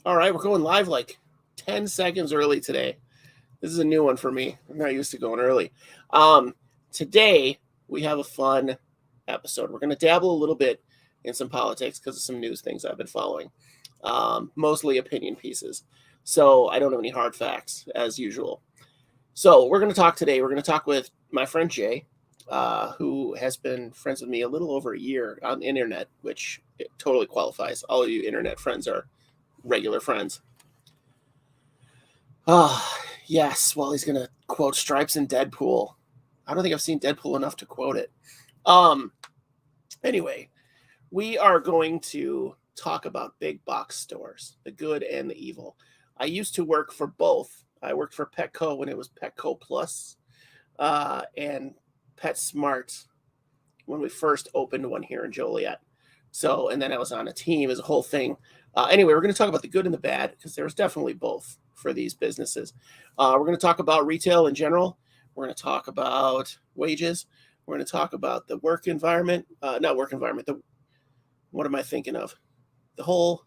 All right, we're going live like 10 seconds early today. This is a new one for me. I'm not used to going early. Today, we have a fun episode. We're going to dabble a little bit in some politics because of some news things I've been following. Mostly opinion pieces. So I don't have any hard facts, as usual. So we're going to talk today. We're going to talk with my friend Jay, who has been friends with me a little over a year on the internet, which it totally qualifies. All of you internet friends are regular friends. Yes. Well, he's going to quote Stripes and Deadpool. I don't think I've seen Deadpool enough to quote it. Anyway, we are going to talk about big box stores, the good and the evil. I used to work for both. I worked for Petco when it was Petco Plus, and PetSmart when we first opened one here in Joliet. So, and then I was on a team as a whole thing. Anyway, we're going to talk about the good and the bad because there's definitely both for these businesses. We're going to talk about retail in general. We're going to talk about wages. We're going to talk about the work environment, not work environment. What am I thinking of? The whole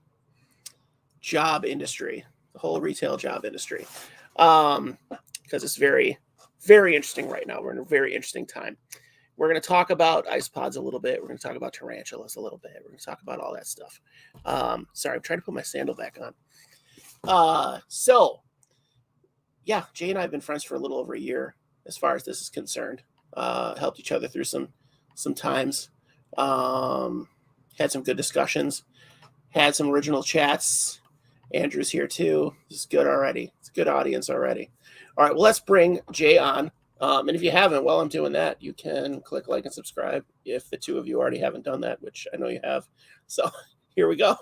job industry, the whole retail job industry, because it's very, very interesting right now. We're in a very interesting time. We're going to talk about isopods a little bit. We're going to talk about tarantulas a little bit. We're going to talk about all that stuff. Sorry, I'm trying to put my sandal back on. So, yeah, Jay and I have been friends for a little over a year as far as this is concerned. Helped each other through some times. Had some good discussions. Had some original chats. Andrew's here too. This is good already. It's a good audience already. All right, well, let's bring Jay on. And if you haven't, while I'm doing that, you can click like and subscribe if the two of you already haven't done that, which I know you have. So here we go.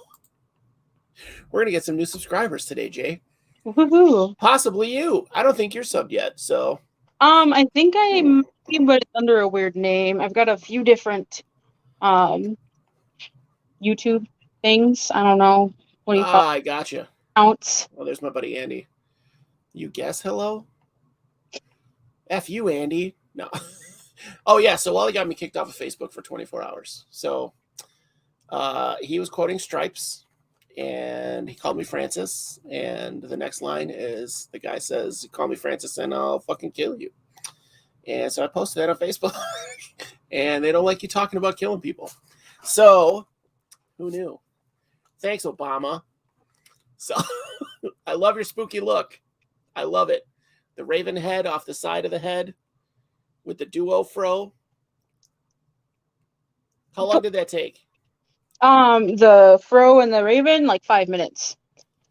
We're going to get some new subscribers today, Jay. Woohoo. Possibly you. I don't think you're subbed yet, so. I think I might be, but it's under a weird name. I've got a few different YouTube things. I don't know. What do you call it? I gotcha. Counts. Well, there's my buddy Andy. You guess hello? F you, Andy. No. Oh, yeah. So Wally got me kicked off of Facebook for 24 hours. So he was quoting Stripes, and he called me Francis. And the next line is the guy says, "Call me Francis and I'll fucking kill you." And so I posted that on Facebook. And they don't like you talking about killing people. So who knew? Thanks, Obama. So I love your spooky look. I love it. The raven head off the side of the head with the duo fro. How long did that take? The fro and the raven, like 5 minutes.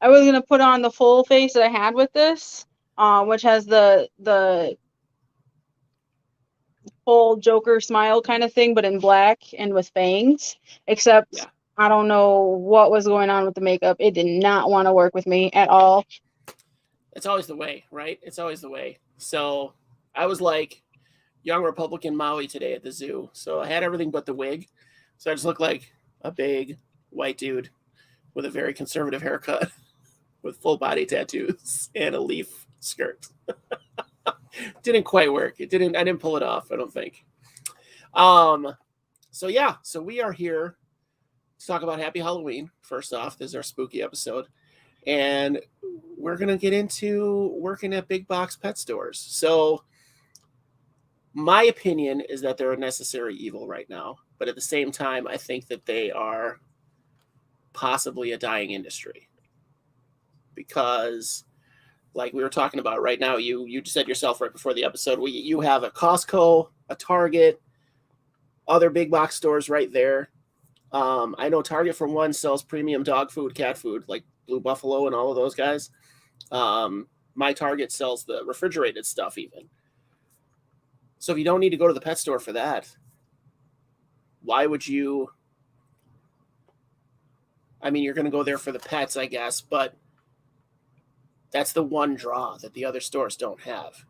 I was gonna put on the full face that I had with this, which has the full Joker smile kind of thing, but in black and with fangs. Except yeah. I don't know what was going on with the makeup. It did not want to work with me at all. It's always the way, right? It's always the way. So I was like young Republican Maui today at the zoo. So I had everything but the wig. So I just looked like a big white dude with a very conservative haircut with full body tattoos and a leaf skirt. Didn't quite work. I didn't pull it off, I don't think. So yeah, so we are here to talk about Happy Halloween. First off, this is our spooky episode. And we're going to get into working at big box pet stores. So my opinion is that they're a necessary evil right now. But at the same time, I think that they are possibly a dying industry. Because like we were talking about right now, you said yourself right before the episode, you have a Costco, a Target, other big box stores right there. I know Target, for one, sells premium dog food, cat food, like Blue Buffalo and all of those guys. My Target sells the refrigerated stuff even. So if you don't need to go to the pet store for that, why would you? I mean, you're going to go there for the pets, I guess, but that's the one draw that the other stores don't have.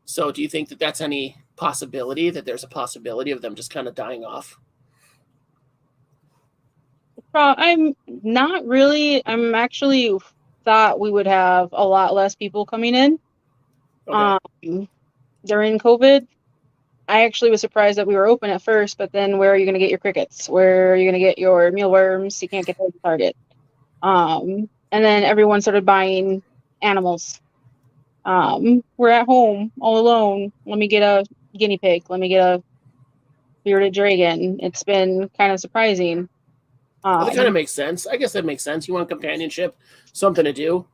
So do you think that that's any possibility, that there's a possibility of them just kind of dying off? I'm not really. I'm actually thought we would have a lot less people coming in during COVID. I actually was surprised that we were open at first, but then where are you going to get your crickets? Where are you going to get your mealworms? You can't get those at Target. And then everyone started buying animals. We're at home all alone. Let me get a guinea pig. Let me get a bearded dragon. It's been kind of surprising. Well, that kind of makes sense. I guess that makes sense. You want companionship, something to do.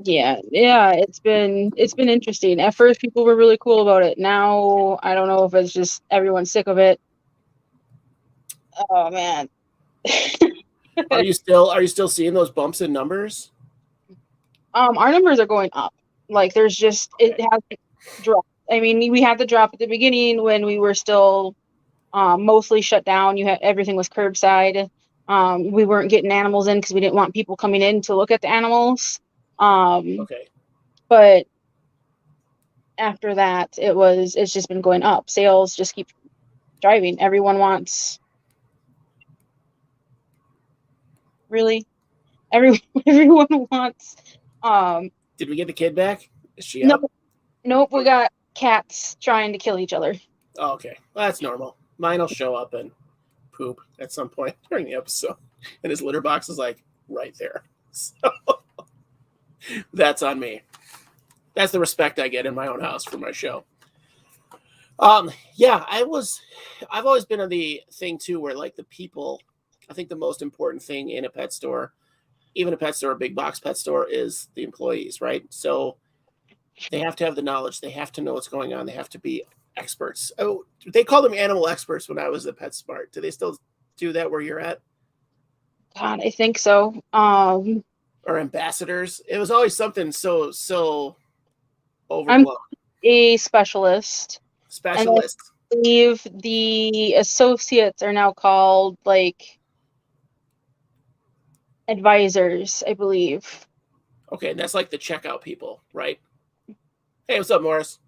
Yeah, it's been interesting. At first, people were really cool about it. Now, I don't know if it's just everyone's sick of it. Oh man. Are you still seeing those bumps in numbers? Our numbers are going up. Like there's just it hasn't dropped. I mean, we had the drop at the beginning when we were still mostly shut down. Everything was curbside. We weren't getting animals in because we didn't want people coming in to look at the animals. Okay. But after that, it's just been going up. Sales just keep driving. Everyone wants. Really, everyone wants. Did we get the kid back? Is she Nope, up? nope. We got cats trying to kill each other. Oh, okay. Well, that's normal. Mine will show up and poop at some point during the episode, and his litter box is like right there. So that's on me. That's the respect I get in my own house for my show. Yeah, I've always been on the thing too where like the people, I think the most important thing in a pet store, even a pet store, a big box pet store, is the employees, right? So they have to have the knowledge. They have to know what's going on. They have to be experts. Oh, they call them animal experts when I was at PetSmart. Do they still do that where you're at? God, I think so. Or ambassadors? It was always something so overblown. I'm a specialist. Specialist. I believe the associates are now called like advisors, I believe. Okay, and that's like the checkout people, right? Hey, what's up, Morris?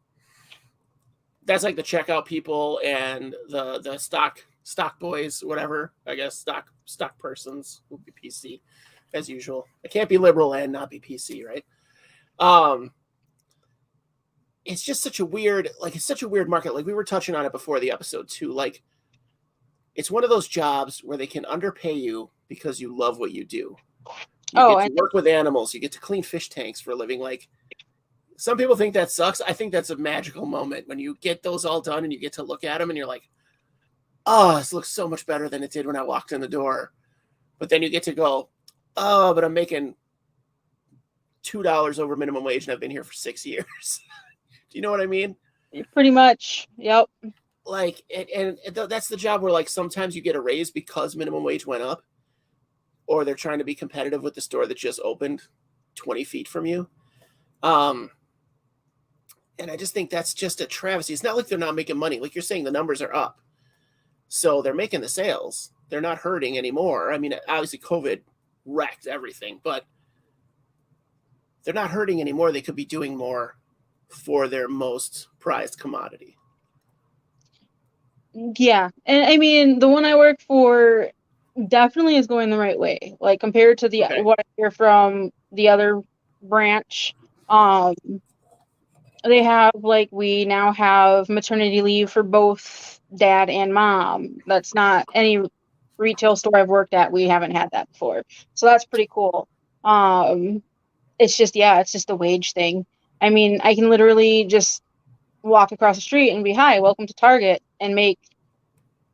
That's like the checkout people and the stock boys, whatever. I guess stock persons will be PC as usual. I can't be liberal and not be PC, right? It's just such a weird market. Like we were touching on it before the episode too. Like it's one of those jobs where they can underpay you because you love what you do. You get to work with animals. You get to clean fish tanks for a living. Like some people think that sucks. I think that's a magical moment when you get those all done and you get to look at them and you're like, oh, this looks so much better than it did when I walked in the door. But then you get to go, oh, but I'm making $2 over minimum wage and I've been here for 6 years. Do you know what I mean? Pretty much. Yep. Like, and that's the job where like sometimes you get a raise because minimum wage went up, or they're trying to be competitive with the store that just opened 20 feet from you. And I just think that's just a travesty. It's not like they're not making money. Like you're saying, the numbers are up. So they're making the sales. They're not hurting anymore. I mean, obviously COVID wrecked everything, but they're not hurting anymore. They could be doing more for their most prized commodity. Yeah. And I mean, the one I work for definitely is going the right way. Like compared to what I hear from the other branch, they have we now have maternity leave for both dad and mom. That's not any retail store I've worked at. We haven't had that before. So that's pretty cool. It's just a wage thing. I mean, I can literally just walk across the street and be, hi, welcome to Target, and make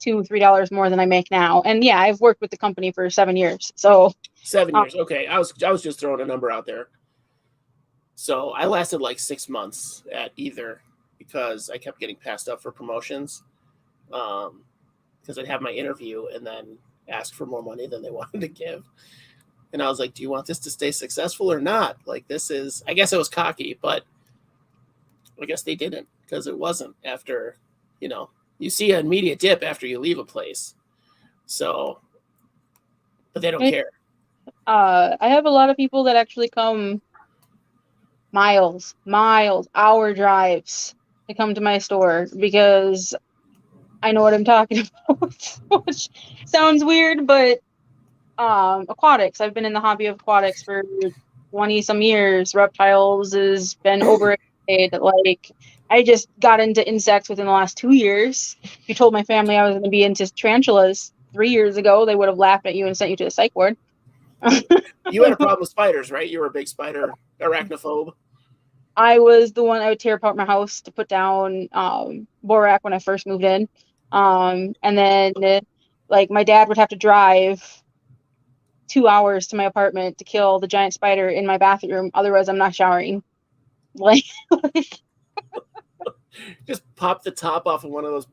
$2-3 more than I make now. And yeah, I've worked with the company for 7 years. So 7 years. Okay. I was just throwing a number out there. So I lasted like 6 months at either because I kept getting passed up for promotions. Because I'd have my interview and then ask for more money than they wanted to give. And I was like, do you want this to stay successful or not? Like I guess I was cocky, but I guess they didn't because it wasn't after, you see an immediate dip after you leave a place. So, but they don't care. I have a lot of people that actually come miles, hour drives to come to my store because I know what I'm talking about, which sounds weird, but aquatics. I've been in the hobby of aquatics for 20 some years. Reptiles has been over a decade. Like I just got into insects within the last 2 years. If you told my family I was going to be into tarantulas, 3 years ago, they would have laughed at you and sent you to the psych ward. You had a problem with spiders, right? You were a big spider arachnophobe. I was the one I would tear apart my house to put down borax when I first moved in. And then like my dad would have to drive 2 hours to my apartment to kill the giant spider in my bathroom. Otherwise, I'm not showering. Like, Just pop the top off of one of those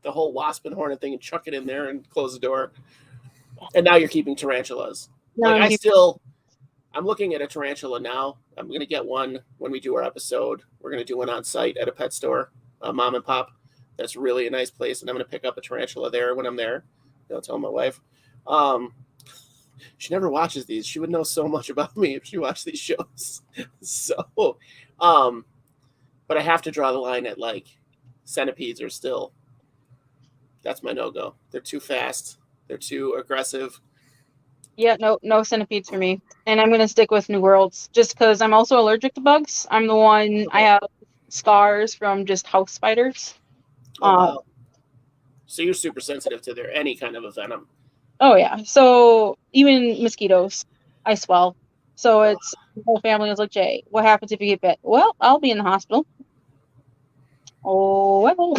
the whole wasp and hornet thing, and chuck it in there and close the door. And now you're keeping tarantulas. I'm looking at a tarantula now. I'm going to get one when we do our episode. We're going to do one on site at a pet store, mom and pop. That's really a nice place. And I'm going to pick up a tarantula there when I'm there. I'll tell my wife. She never watches these. She would know so much about me if she watched these shows. So, but I have to draw the line at like centipedes are still, that's my no-go. They're too fast. They're too aggressive. Yeah, no centipedes for me. And I'm going to stick with New Worlds just because I'm also allergic to bugs. I'm the one, I have scars from just house spiders. Oh, wow. So you're super sensitive to any kind of a venom. Oh, yeah. So even mosquitoes, I swell. So it's the whole family is like, Jay, what happens if you get bit? Well, I'll be in the hospital. Oh, well,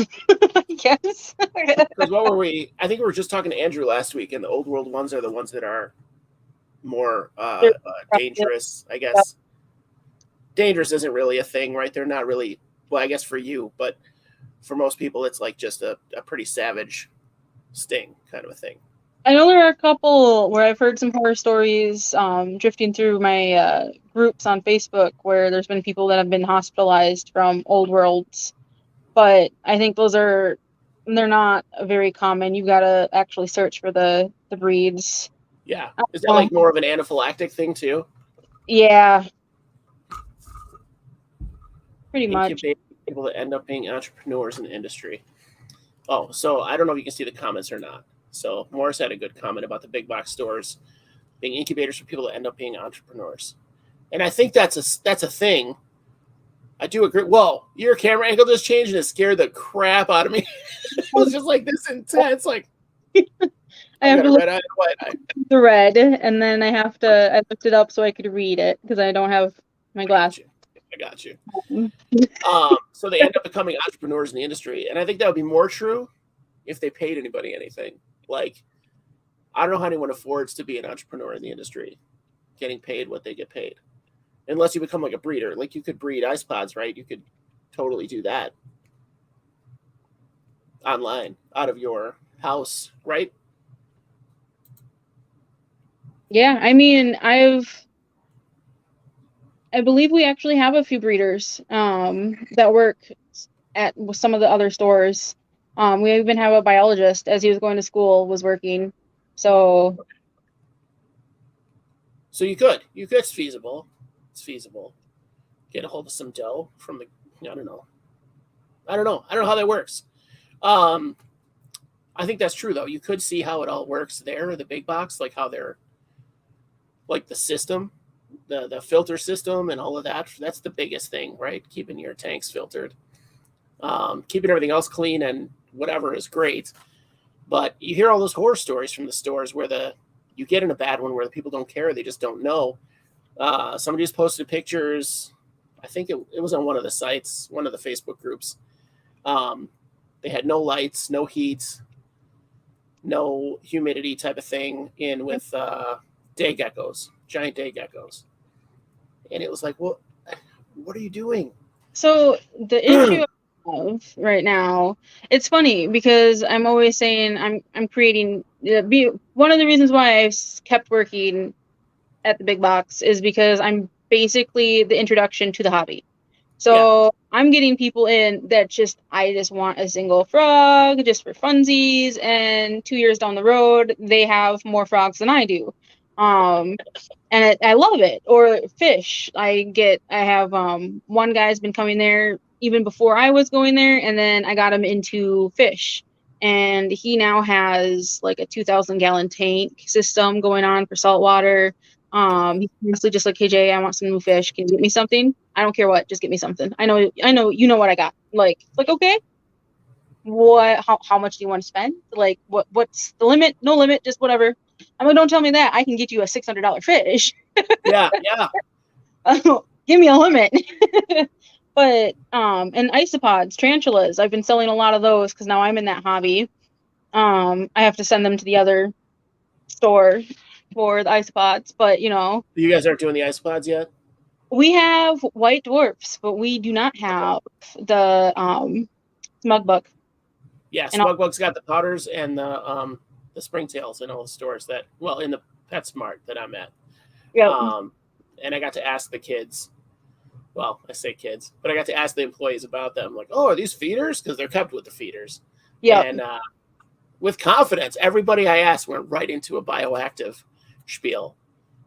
yes. Because what were we? I think we were just talking to Andrew last week, and the old world ones are the ones that are more dangerous, I guess. Yep. Dangerous isn't really a thing, right? They're not really, well, I guess for you, but for most people, it's like just a pretty savage sting kind of a thing. I know there are a couple where I've heard some horror stories drifting through my groups on Facebook where there's been people that have been hospitalized from old worlds. But I think they're not very common. You've got to actually search for the breeds. Yeah. Is that like more of an anaphylactic thing too? Yeah. Pretty much. People that end up being entrepreneurs in the industry. Oh, so I don't know if you can see the comments or not. So Morris had a good comment about the big box stores being incubators for people that end up being entrepreneurs. And I think that's a thing. I do agree. Whoa, your camera angle just changed and it scared the crap out of me. It was just like this intense, like I have to look red eye, white eye. The red, and then I looked it up so I could read it because I don't have my glasses. I got you. So they end up becoming entrepreneurs in the industry. And I think that would be more true if they paid anybody anything. Like, I don't know how anyone affords to be an entrepreneur in the industry, getting paid what they get paid. Unless you become like a breeder. Like you could breed isopods, right? You could totally do that online out of your house, right? Yeah, I mean, I believe we actually have a few breeders that work at some of the other stores. We even have a biologist as he was going to school was working. So you could. It's feasible. It's feasible. Get a hold of some dough from the, I don't know how that works. I think that's true though. You could see how it all works there, the big box, like how they're, like the system, the filter system and all of that. That's the biggest thing, right? Keeping your tanks filtered, keeping everything else clean and whatever is great. But you hear all those horror stories from the stores where you get in a bad one where the people don't care. They just don't know. Somebody just posted pictures. I think it was on one of the sites, one of the Facebook groups. They had no lights, no heat, no humidity type of thing in with day geckos, giant day geckos. And it was like, well, what are you doing? So the issue of right now, it's funny because I'm always saying I'm creating, one of the reasons why I've kept working at the big box is because I'm basically the introduction to the hobby. So yeah. I'm getting people in that I just want a single frog just for funsies, and 2 years down the road they have more frogs than I do. And I love it. Or fish. I have one guy's been coming there even before I was going there, and then I got him into fish. And he now has like a 2,000 gallon tank system going on for saltwater. He's honestly just like, hey Jay, I want some new fish. Can you get me something? I don't care what, just get me something. I know you know what I got. Like okay. how much do you want to spend? Like, what's the limit? No limit, just whatever. I'm like, don't tell me that. I can get you a $600 fish. Yeah. Give me a limit. But and isopods, tarantulas, I've been selling a lot of those because now I'm in that hobby. I have to send them to the other store for the isopods, but You guys aren't doing the isopods yet? we have white dwarfs, but we do not have the smug bug. Yeah, And Smugbug's got the powders and the springtails in all the stores in the PetSmart that I'm at. yep. And I got to ask the kids. Well, I say kids, but I got to ask the employees about them. Like, oh, are these feeders? Because they're kept with the feeders. Yeah. And with confidence, everybody I asked went right into a bioactive spiel.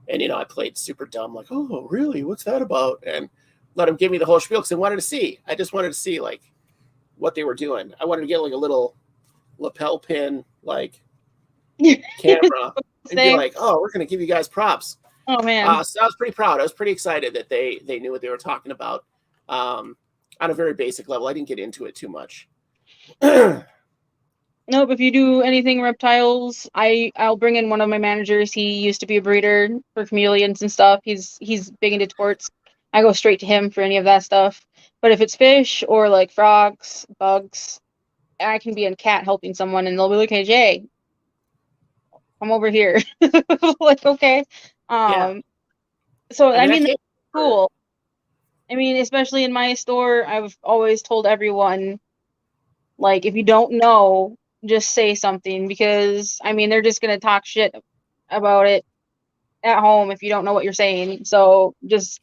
And, I played super dumb, like, oh, really? What's that about? And let them give me the whole spiel because I wanted to see. I just wanted to see, like, what they were doing. I wanted to get, like, a little lapel pin, like, camera and be like, oh, we're going to give you guys props. Oh, man. So I was pretty proud. I was pretty excited that they knew what they were talking about on a very basic level. I didn't get into it too much. Nope. If you do anything reptiles, I'll bring in one of my managers. He used to be a breeder for chameleons and stuff. He's big into torts. I go straight to him for any of that stuff. But if it's fish or like frogs, bugs, I can be a cat helping someone, and they'll be like, "Hey, Jay, come over here." Like, okay. Yeah. So I mean, that's cool. I mean, especially in my store, I've always told everyone, like, if you don't know, just say something, because I mean, they're just gonna talk shit about it at home if you don't know what you're saying. So just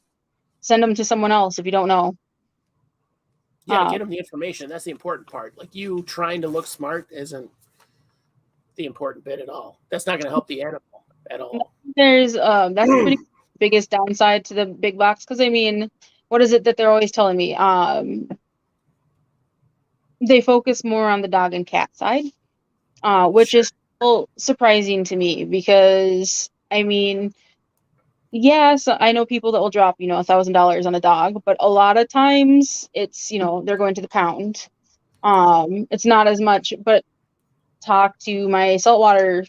send them to someone else if you don't know. Yeah, get them the information. That's the important part. Like, you trying to look smart isn't the important bit at all. That's not going to help the animal at all. There's that's the pretty biggest downside to the big box, because I mean, what is it that they're always telling me? They focus more on the dog and cat side, which is still surprising to me, because I mean, yes, I know people that will drop, $1,000 on a dog, but a lot of times it's, they're going to the pound. It's not as much, but talk to my saltwater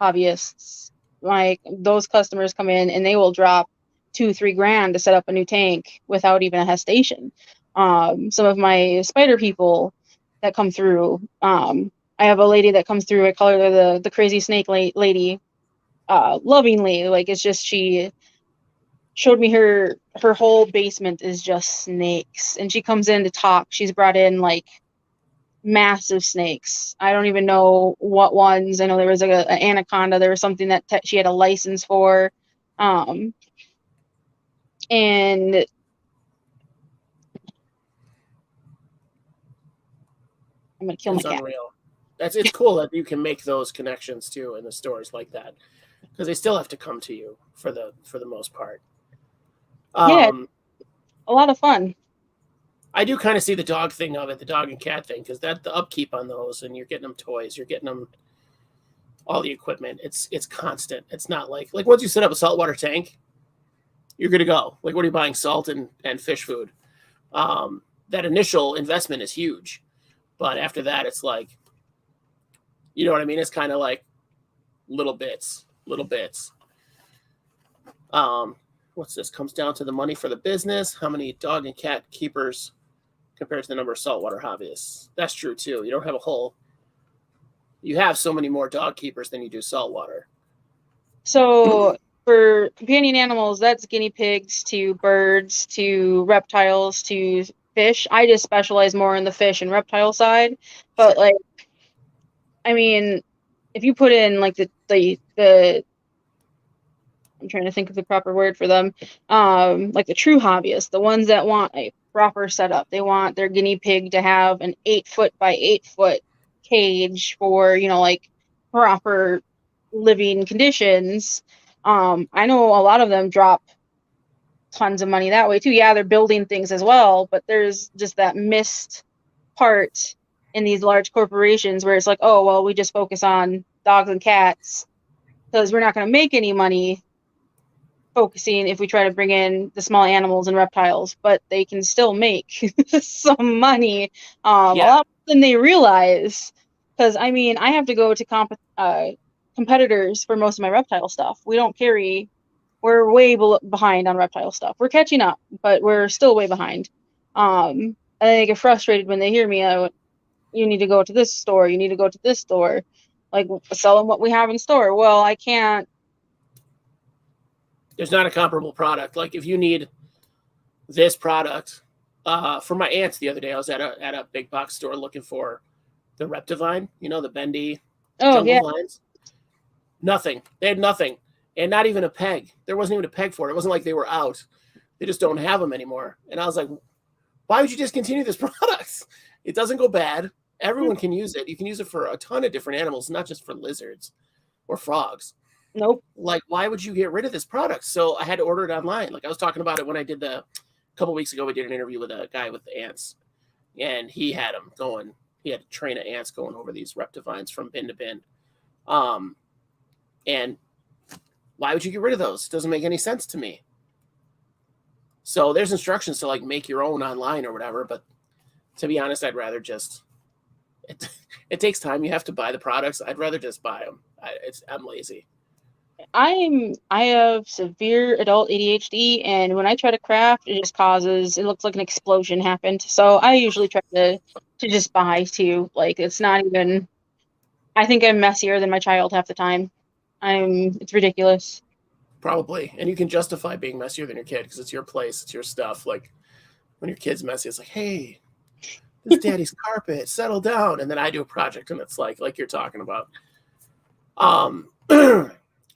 hobbyists, like those customers come in and they will drop $2-3 grand to set up a new tank without even a hesitation. Some of my spider people that come through, I have a lady that comes through. I call her the crazy snake lady, lovingly. Like, it's just, she showed me her whole basement is just snakes, and she comes in to talk. She's brought in like massive snakes. I don't even know what ones. I know there was like an anaconda. There was something that she had a license for, and I'm gonna kill my cat. Unreal. It's cool that you can make those connections too in the stores like that, because they still have to come to you for the most part. Yeah, a lot of fun. I do kind of see the dog thing of it, the dog and cat thing, because the upkeep on those, and you're getting them toys, you're getting them all the equipment. It's constant. It's not like once you set up a saltwater tank, you're good to go. Like, what are you buying? Salt and fish food. That initial investment is huge, but after that, it's like, you know what I mean? It's kind of like little bits. What's this? Comes down to the money for the business. How many dog and cat keepers compared to the number of saltwater hobbyists? That's true too. You don't have you have so many more dog keepers than you do saltwater. So for companion animals, that's guinea pigs to birds to reptiles to fish. I just specialize more in the fish and reptile side. But like, I mean, if you put in like the I'm trying to think of the proper word for them, like the true hobbyists, the ones that want a proper setup. They want their guinea pig to have an 8-foot by 8-foot cage for, like proper living conditions. I know a lot of them drop tons of money that way too. Yeah, they're building things as well, but there's just that missed part in these large corporations where it's like, oh, well, we just focus on dogs and cats because we're not going to make any money focusing if we try to bring in the small animals and reptiles, but they can still make some money. A lot of than they realize. Because I mean, I have to go to competitors for most of my reptile stuff. We don't carry. We're way behind on reptile stuff. We're catching up, but we're still way behind. And they get frustrated when they hear me. You need to go to this store. You need to go to this store. Like, sell them what we have in store. Well, I can't. There's not a comparable product. Like, if you need this product, for my aunts the other day, I was at a big box store looking for the Reptivine, the bendy jungle vines. Nothing. They had nothing. And not even a peg. There wasn't even a peg for it. It wasn't like they were out. They just don't have them anymore. And I was like, why would you discontinue this product? It doesn't go bad. Everyone can use it. You can use it for a ton of different animals, not just for lizards or frogs. Nope. Like, why would you get rid of this product? So I had to order it online. Like, I was talking about it when I did a couple weeks ago. We did an interview with a guy with the ants, and he had them going. He had a train of ants going over these Reptivines from bin to bin. And why would you get rid of those? It doesn't make any sense to me. So there's instructions to like make your own online or whatever. But to be honest, I'd rather just, it takes time. You have to buy the products. I'd rather just buy them. I'm lazy. I have severe adult ADHD, and when I try to craft, it looks like an explosion happened. So I usually try to just buy too. Like, it's not even, I think I'm messier than my child half the time. It's ridiculous. Probably. And you can justify being messier than your kid because it's your place, it's your stuff. Like, when your kid's messy, it's like, hey, this is daddy's carpet, settle down. And then I do a project and it's like you're talking about.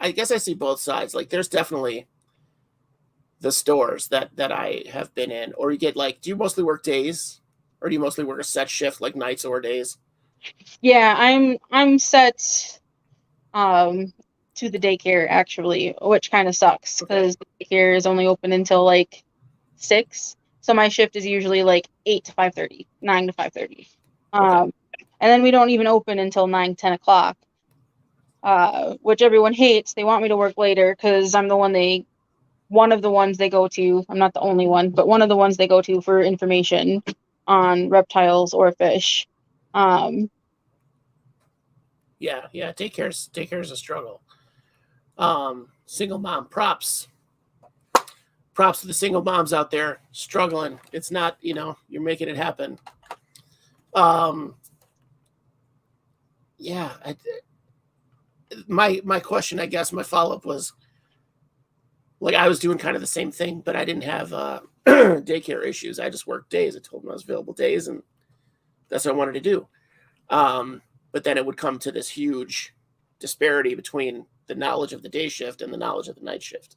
I guess I see both sides. Like, there's definitely the stores that I have been in, or you get like, do you mostly work days or do you mostly work a set shift, like nights or days? Yeah, I'm set to the daycare actually, which kind of sucks because daycare is only open until like 6. So my shift is usually like 8 to 5:30, 9 to 5:30. And then we don't even open until 9, 10 o'clock, which everyone hates. They want me to work later because I'm one of the ones they go to. I'm not the only one, but one of the ones they go to for information on reptiles or fish. Yeah, daycare's a struggle. Single mom, props to the single moms out there struggling. It's not, you're making it happen. Yeah, my question, I guess, my follow-up was, like, I was doing kind of the same thing, but I didn't have daycare issues. I just worked days. I told them I was available days, and that's what I wanted to do. But then it would come to this huge disparity between the knowledge of the day shift and the knowledge of the night shift.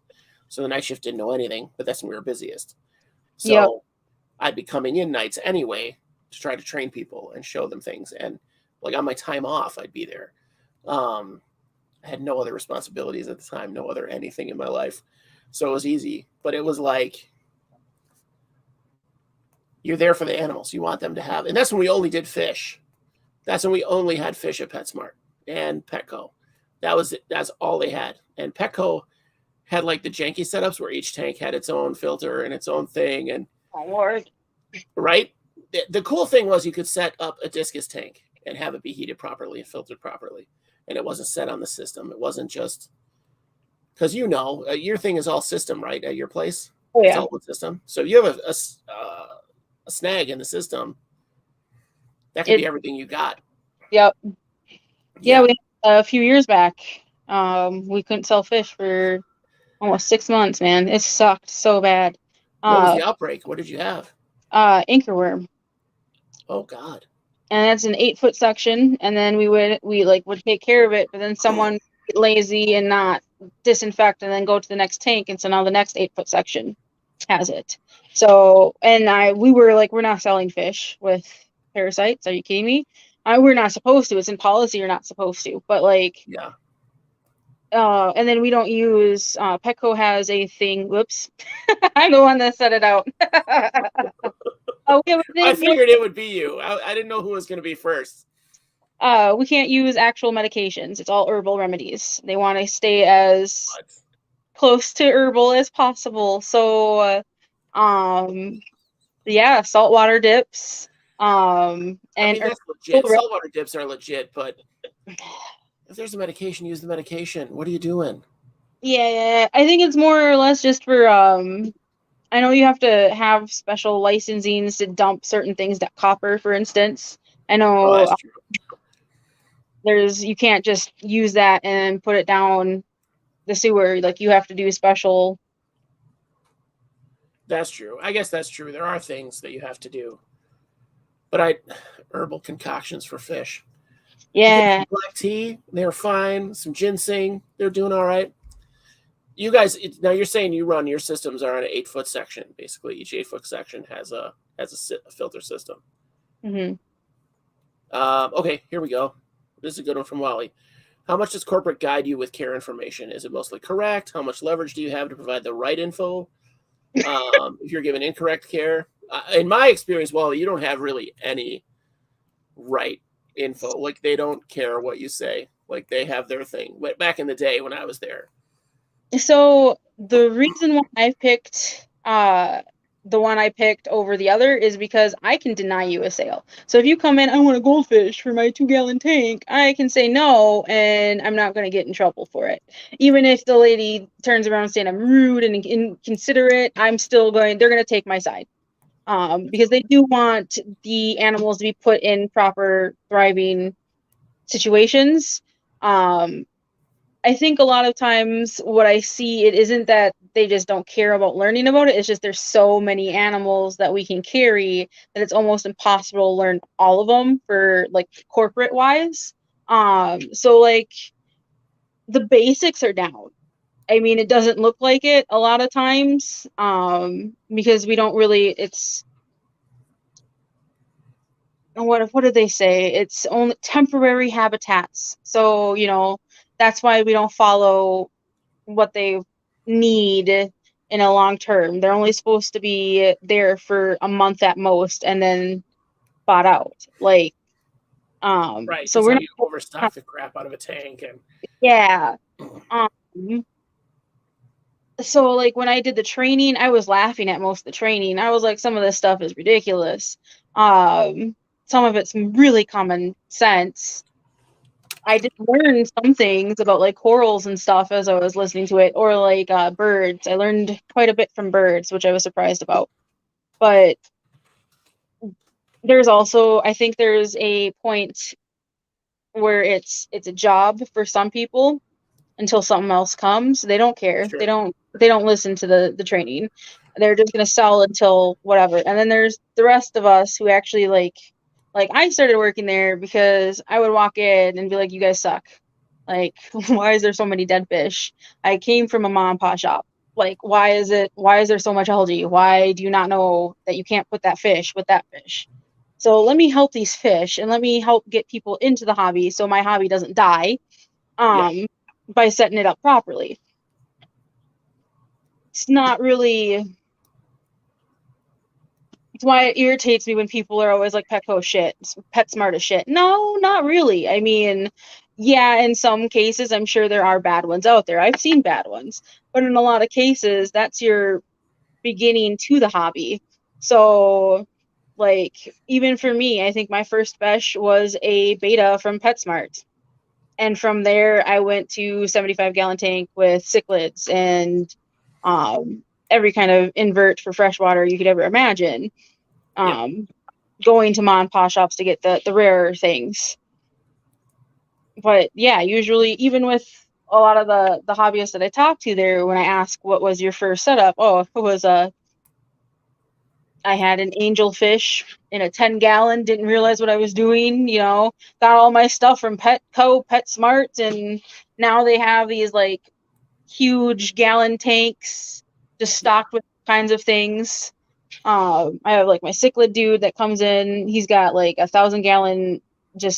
So the night shift didn't know anything, but that's when we were busiest. So I'd be coming in nights anyway to try to train people and show them things. And like on my time off, I'd be there. I had no other responsibilities at the time, no other anything in my life. So it was easy, but it was like, you're there for the animals. You want them to have, and that's when we only did fish. That's when we only had fish at PetSmart and Petco. That's all they had. And Petco had like the janky setups where each tank had its own filter and its own thing. And right. The cool thing was you could set up a discus tank and have it be heated properly and filtered properly. And it wasn't set on the system. It wasn't just because, your thing is all system, right? At your place. Oh, yeah. It's all one system. So if you have a snag in the system, that could be everything you got. Yep. Yeah, a few years back, we couldn't sell fish for almost 6 months, man. It sucked so bad. What was the outbreak? What did you have? Anchorworm. Oh God. And that's an 8-foot section, and then we would take care of it, but then someone get lazy and not disinfect and then go to the next tank, and so now the next 8-foot section has it. So, and we were like, we're not selling fish with parasites. Are you kidding me? We're not supposed to. It's in policy. You're not supposed to. But like, yeah. And then we don't use. Petco has a thing. Whoops, I'm the one that set it out. I figured it would be you. I didn't know who was going to be first. We can't use actual medications. It's all herbal remedies. They want to stay as close to herbal as possible. So, yeah, saltwater dips. And I mean, that's legit. Saltwater dips are legit, but if there's a medication, use the medication. What are you doing? Yeah, I think it's more or less just for I know you have to have special licensings to dump certain things, that copper, for instance. I Oh, know that's true. you can't just use that and put it down the sewer. Like, you have to do special. That's true. I guess that's true. There are things that you have to do. But herbal concoctions for fish. You get Yeah. some black tea, they're fine. Some ginseng, they're doing all right. You guys, now you're saying you run your systems are on an 8-foot section. Basically, each 8-foot section has a filter system. Mm-hmm. Okay, here we go. This is a good one from Wally. How much does corporate guide you with care information? Is it mostly correct? How much leverage do you have to provide the right info? If you're given incorrect care, in my experience, Wally, you don't have really any right info. Like, they don't care what you say. Like, they have their thing. Back in the day when I was there. So the reason why I picked the one I picked over the other is because I can deny you a sale. So if you come in, I want a goldfish for my 2-gallon tank, I can say no, and I'm not going to get in trouble for it. Even if the lady turns around saying I'm rude and inconsiderate, I'm still they're going to take my side. Because they do want the animals to be put in proper thriving situations. I think a lot of times what I see, it isn't that they just don't care about learning about it. It's just there's so many animals that we can carry that it's almost impossible to learn all of them for, like, corporate wise. So, like, the basics are down. I mean, it doesn't look like it a lot of times, because we don't really, it's, what did they say? It's only temporary habitats. So, that's why we don't follow what they need in a long term. They're only supposed to be there for a month at most and then bought out. Like, Right. so That's we're how not, you overstock the crap out of a tank. And yeah. Um, so, like, when I did the training, I was laughing at most of the training. I was like, some of this stuff is ridiculous. Some of it's really common sense. I did learn some things about, like, corals and stuff as I was listening to it, or like birds. I learned quite a bit from birds, which I was surprised about. But there's also, I think there's a point where it's a job for some people until something else comes. They don't care. sure. They don't listen to the training. They're just gonna sell until whatever. And then there's the rest of us who actually, like I started working there because I would walk in and be like, you guys suck. Like, why is there so many dead fish? I came from a mom and pop shop. Like, why is there so much algae? Why do you not know that you can't put that fish with that fish? So let me help these fish and let me help get people into the hobby so my hobby doesn't die, by setting it up properly. It's not really, it's why it irritates me when people are always like, Petco shit, PetSmart is shit. No, not really. I mean, yeah, in some cases, I'm sure there are bad ones out there. I've seen bad ones, but in a lot of cases, that's your beginning to the hobby. So, like, even for me, I think my first fish was a beta from PetSmart. And from there, I went to 75-gallon tank with cichlids and every kind of invert for freshwater you could ever imagine. Going to mom and pop shops to get the rarer things. But yeah, usually, even with a lot of the hobbyists that I talked to there, when I ask what was your first setup, it was I had an angelfish in a 10-gallon, didn't realize what I was doing, got all my stuff from Petco, PetSmart, and now they have these, like, huge gallon tanks just stocked with kinds of things. I have, like, my cichlid dude that comes in. He's got like 1,000-gallon, I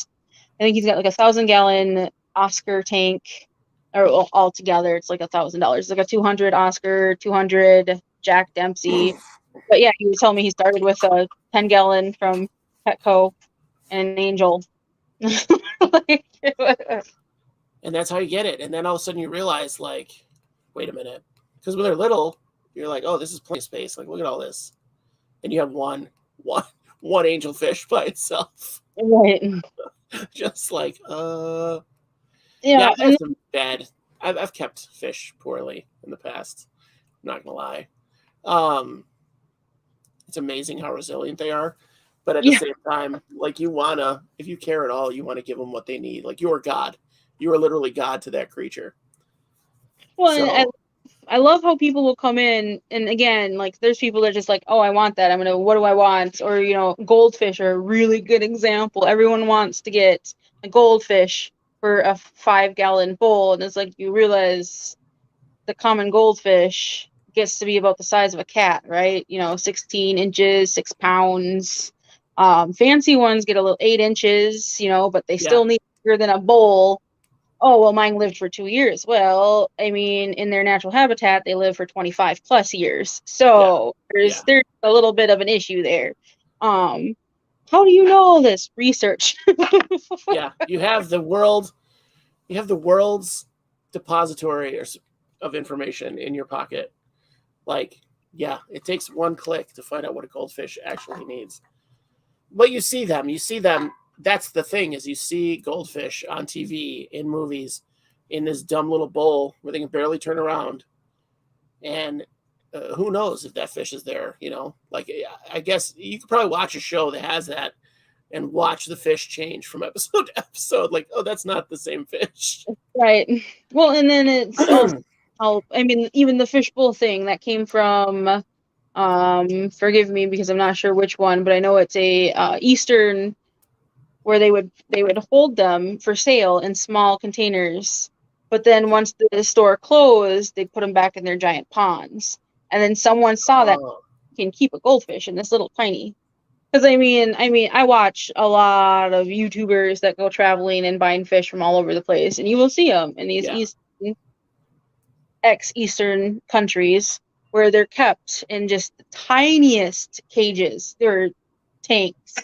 think he's got like 1,000-gallon Oscar tank, or all together it's like $1,000. It's like a 200 Oscar, 200 Jack Dempsey. But yeah, he was telling me he started with a 10-gallon from Petco and an angel. And that's how you get it. And then all of a sudden you realize, like, wait a minute. Because when they're little, you're like, oh, this is plenty of space. Like, look at all this. And you have one one angelfish by itself. Right. Just like, Yeah, I've had and some bad. I've kept fish poorly in the past. I'm not gonna lie. It's amazing how resilient they are, but at the yeah. same time, like if you care at all, you want to give them what they need. Like you are God. You are literally God to that creature. Well, and So I love how people will come in, and again, like there's people that are just like, oh, I want that. What do I want? Or, goldfish are a really good example. Everyone wants to get a goldfish for a 5-gallon bowl, and it's like you realize the common goldfish gets to be about the size of a cat, right? 16 inches, 6 pounds. Fancy ones get a little 8 inches, but they yeah, still need bigger than a bowl. Oh, well, mine lived for 2 years. Well, I mean, in their natural habitat, they live for 25 plus years. yeah, So yeah, there's a little bit of an issue there. How do you know all this? Research. yeah. You have the world. You have the world's depository of information in your pocket. Like, yeah, it takes one click to find out what a goldfish actually needs. But you see them. You see them. That's the thing is you see goldfish on TV, in movies, in this dumb little bowl where they can barely turn around. And who knows if that fish is there, Like, I guess you could probably watch a show that has that and watch the fish change from episode to episode. Like, oh, that's not the same fish. Right. Well, and then it's also, even the fishbowl thing that came from, forgive me because I'm not sure which one, but I know it's a Eastern where they would hold them for sale in small containers. But then once the store closed, they put them back in their giant ponds. And then someone saw that Oh, you can keep a goldfish in this little tiny. Because I watch a lot of YouTubers that go traveling and buying fish from all over the place, and you will see them in these yeah, ex-Eastern countries where they're kept in just the tiniest cages. They're tanks.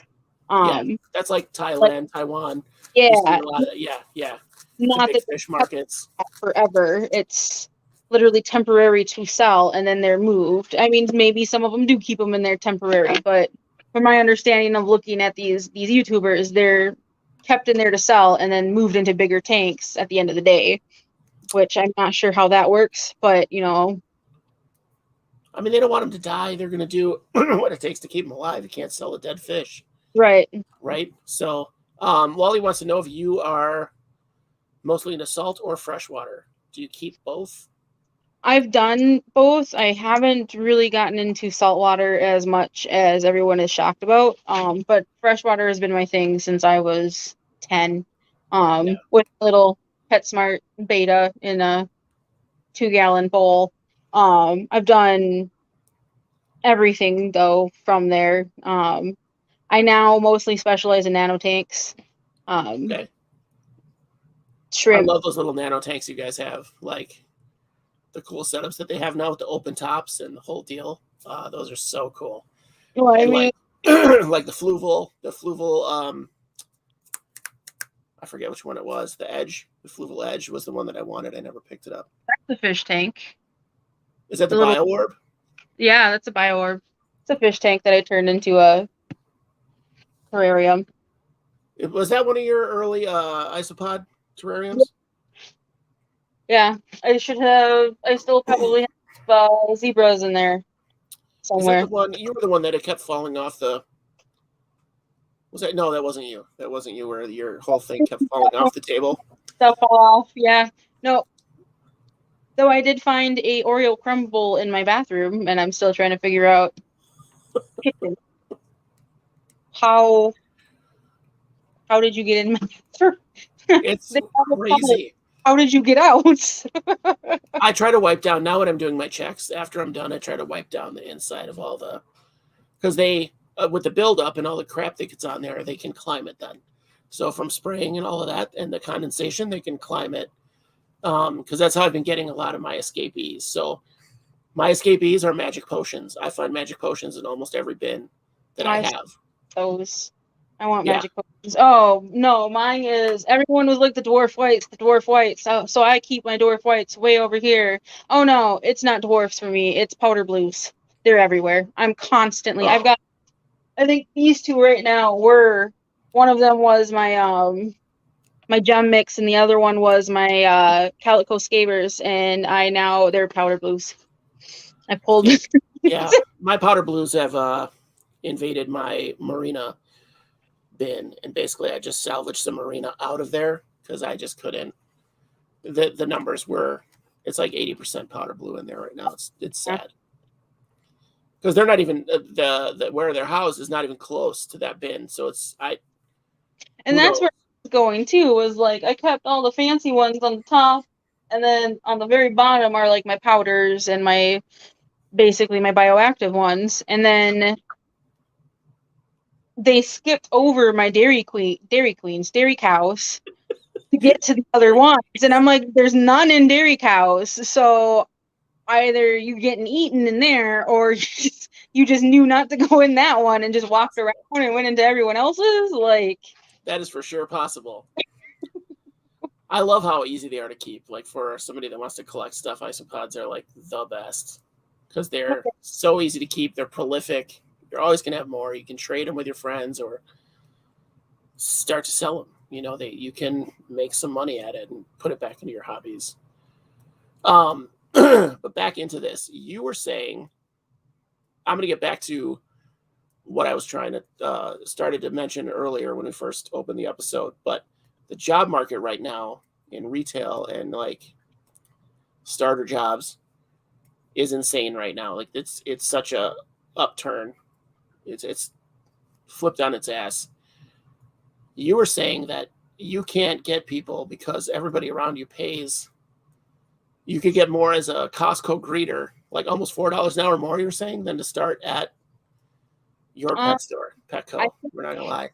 yeah. Um, That's like like Thailand, Taiwan. You see yeah, a lot of yeah. The not big that fish they're kept markets. forever. It's literally temporary to sell, and then they're moved. I mean, maybe some of them do keep them in there temporary, but from my understanding of looking at these YouTubers, they're kept in there to sell and then moved into bigger tanks at the end of the day, which I'm not sure how that works, but I mean, they don't want them to die. They're going to do what it takes to keep them alive. You can't sell a dead fish, right. right? So, Wally wants to know if you are mostly into salt or freshwater. Do you keep both? I've done both. I haven't really gotten into saltwater as much as everyone is shocked about. But freshwater has been my thing since I was 10. Yeah, With a little PetSmart beta in a 2-gallon bowl. I've done everything though from there. I now mostly specialize in nano tanks. okay. I Shrimp. love those little nano tanks you guys have. Like the cool setups that they have now with the open tops and the whole deal. Those are so cool. Well, I And mean, like like the fluval, I forget which one it was. The fluval edge was the one that I wanted. I never picked it up. that's the fish tank. Is that the The little, bio orb? yeah, that's a bio-orb. It's a fish tank that I turned into a terrarium. Was that one of your early isopod terrariums? Yeah, I still probably have zebras in there Is that somewhere. the one? You were the one that it kept falling off the. Was that? No, that wasn't you. That wasn't you. Where your whole thing kept falling off the table. Stuff fall off. Yeah. No, though I did find a Oreo crumble in my bathroom, and I'm still trying to figure out how did you get in my bathroom? It's They have a crumble. crazy. How did you get out? I try to wipe down now when I'm doing my checks. After I'm done, I try to wipe down the inside of all the because they with the buildup and all the crap that gets on there, they can climb it then. So from spraying and all of that and the condensation, they can climb it. Because that's how I've been getting a lot of my escapees. So my escapees are magic potions. I find magic potions in almost every bin that I have. Those. I want Yeah. magic potions. Oh no, mine is. Everyone was like the dwarf whites. So I keep my dwarf whites way over here. Oh no, it's not dwarfs for me. It's powder blues. They're everywhere. I'm constantly. Oh. I think these two right now were, one of them was my my gem mix, and the other one was my calico scabers, and they're powder blues. I pulled. Yeah, yeah. My powder blues have invaded my marina bin, and basically I just salvaged the marina out of there because I just couldn't. The numbers were, it's like 80% powder blue in there right now. It's sad because they're not even the where they're housed is not even close to that bin. So And that's where I was going too. Was like I kept all the fancy ones on the top, and then on the very bottom are like my powders and my basically my bioactive ones, and then they skipped over my dairy cows to get to the other ones, and I'm like, there's none in dairy cows, so either you getting eaten in there or you just knew not to go in that one and just walked around and went into everyone else's. Like, that is for sure possible. I love how easy they are to keep. Like for somebody that wants to collect stuff, isopods are like the best because they're so easy to keep. They're prolific. You're always gonna have more. You can trade them with your friends or start to sell them. You know, you can make some money at it and put it back into your hobbies. But back into this, you were saying, I'm going to get back to what I was trying to started to mention earlier when we first opened the episode, but the job market right now in retail and like starter jobs is insane right now. Like it's such a upturn. It's flipped on its ass. You were saying that you can't get people because everybody around you pays. You could get more as a Costco greeter, like almost $4 an hour more, you're saying, than to start at your pet store, Petco. We're not going to lie.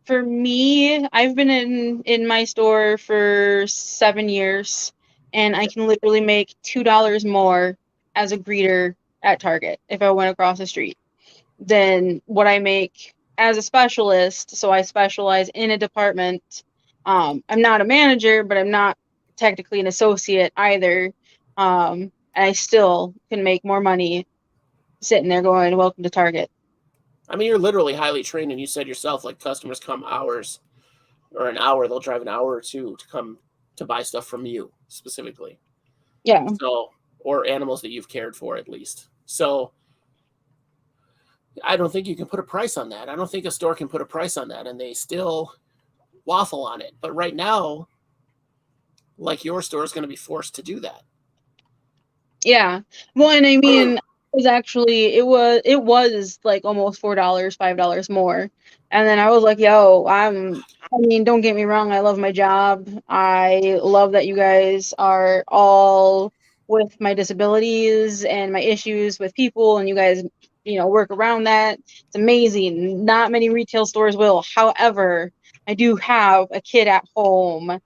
For me, I've been in my store for 7 years, and I can literally make $2 more as a greeter at Target if I went across the street than what I make as a specialist. So I specialize in a department. I'm not a manager, but I'm not technically an associate either. I still can make more money sitting there going, welcome to Target. I mean, you're literally highly trained, and you said yourself, like customers come hours or an hour, they'll drive an hour or two to come to buy stuff from you specifically. Yeah. So, or animals that you've cared for at least. So I don't think you can put a price on that. I don't think a store can put a price on that, and they still waffle on it. But right now, like your store is going to be forced to do that. Yeah. Well, and I mean, it was like almost $4, $5 more. And then I was like, yo, I mean, don't get me wrong, I love my job. I love that you guys are all with my disabilities and my issues with people, and you guys, work around that. It's amazing. Not many retail stores will. However, I do have a kid at home,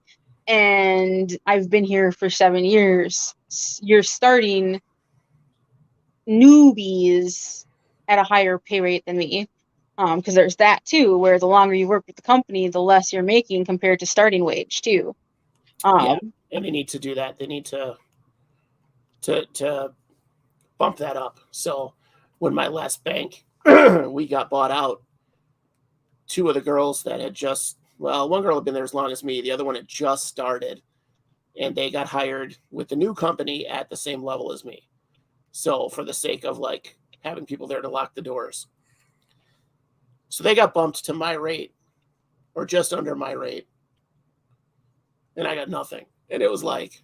and I've been here for 7 years. You're starting newbies at a higher pay rate than me, because there's that too, where the longer you work with the company, the less you're making compared to starting wage too. Yeah, and they need to do that. They need to bump that up. So when my last bank we got bought out, two of the girls that had one girl had been there as long as me, the other one had just started, and they got hired with the new company at the same level as me. So for the sake of like having people there to lock the doors. So they got bumped to my rate or just under my rate. And I got nothing. And it was like,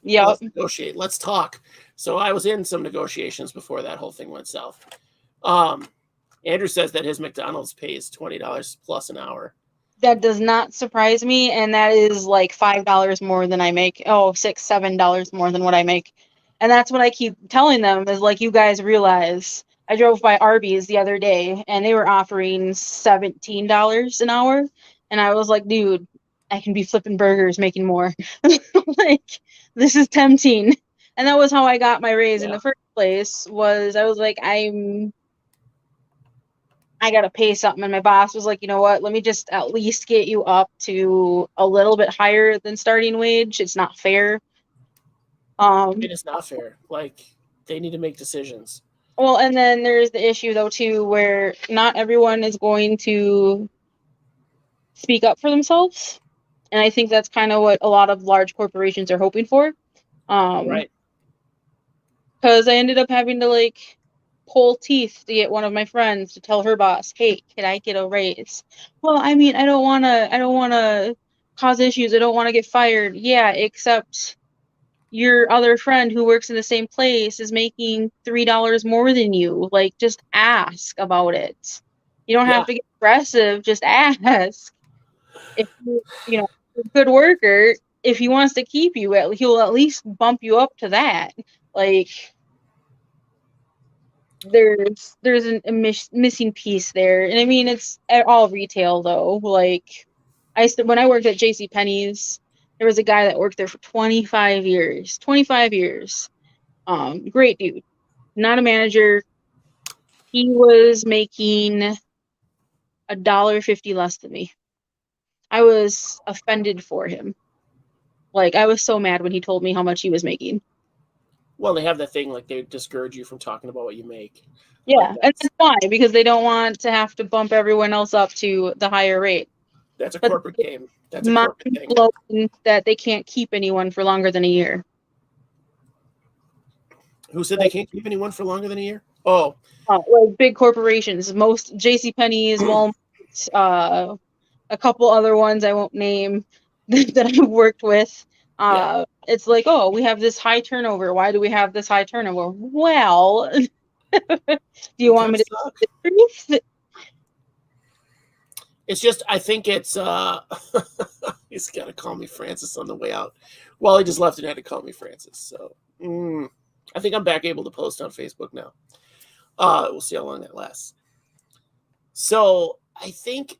yeah, let's negotiate. Let's talk. So I was in some negotiations before that whole thing went south. Andrew says that his McDonald's pays $20 plus an hour. That does not surprise me, and that is like $5 more than I make. Oh, $6, $7 more than what I make. And that's what I keep telling them is like, you guys realize I drove by Arby's the other day and they were offering $17 an hour. And I was like, dude, I can be flipping burgers making more. Like, this is tempting. And that was how I got my raise in the first place. Was I was like, I got to pay something. And my boss was like, you know what, let me just at least get you up to a little bit higher than starting wage. It's not fair. It is not fair. Like, they need to make decisions. Well, and then there's the issue though too, where not everyone is going to speak up for themselves, and I think that's kind of what a lot of large corporations are hoping for. Right. Because I ended up having to like pull teeth to get one of my friends to tell her boss, "Hey, can I get a raise?" Well, I mean, I don't want to cause issues. I don't want to get fired. Yeah, except your other friend who works in the same place is making $3 more than you. Like, just ask about it. You don't Yeah. have to get aggressive. Just ask. If you know, a good worker, if he wants to keep you, he'll at least bump you up to that. Like, there's missing piece there, and I mean it's at all retail though. Like, when I worked at J.C. Penney's, there was a guy that worked there for 25 years. 25 years. Great dude. Not a manager. He was making $1.50 less than me. I was offended for him. Like, I was so mad when he told me how much he was making. Well, they have that thing like they discourage you from talking about what you make. Yeah, Like, and that's why, because they don't want to have to bump everyone else up to the higher rate. that's a But corporate game. That's a mind corporate thing. blowing that they can't keep anyone for longer than a year. Who said they can't keep anyone for longer than a year? Oh, Like big corporations, most J.C. Penney's, Walmart, a couple other ones I won't name that I've worked with. yeah. It's like, oh, we have this high turnover. Why do we have this high turnover? Well, do you want me to Because say the truth? it's just, I think it's, he's got to call me Francis on the way out. Well, he just left and had to call me Francis. So I think I'm back able to post on Facebook now. We'll see how long that lasts. So I think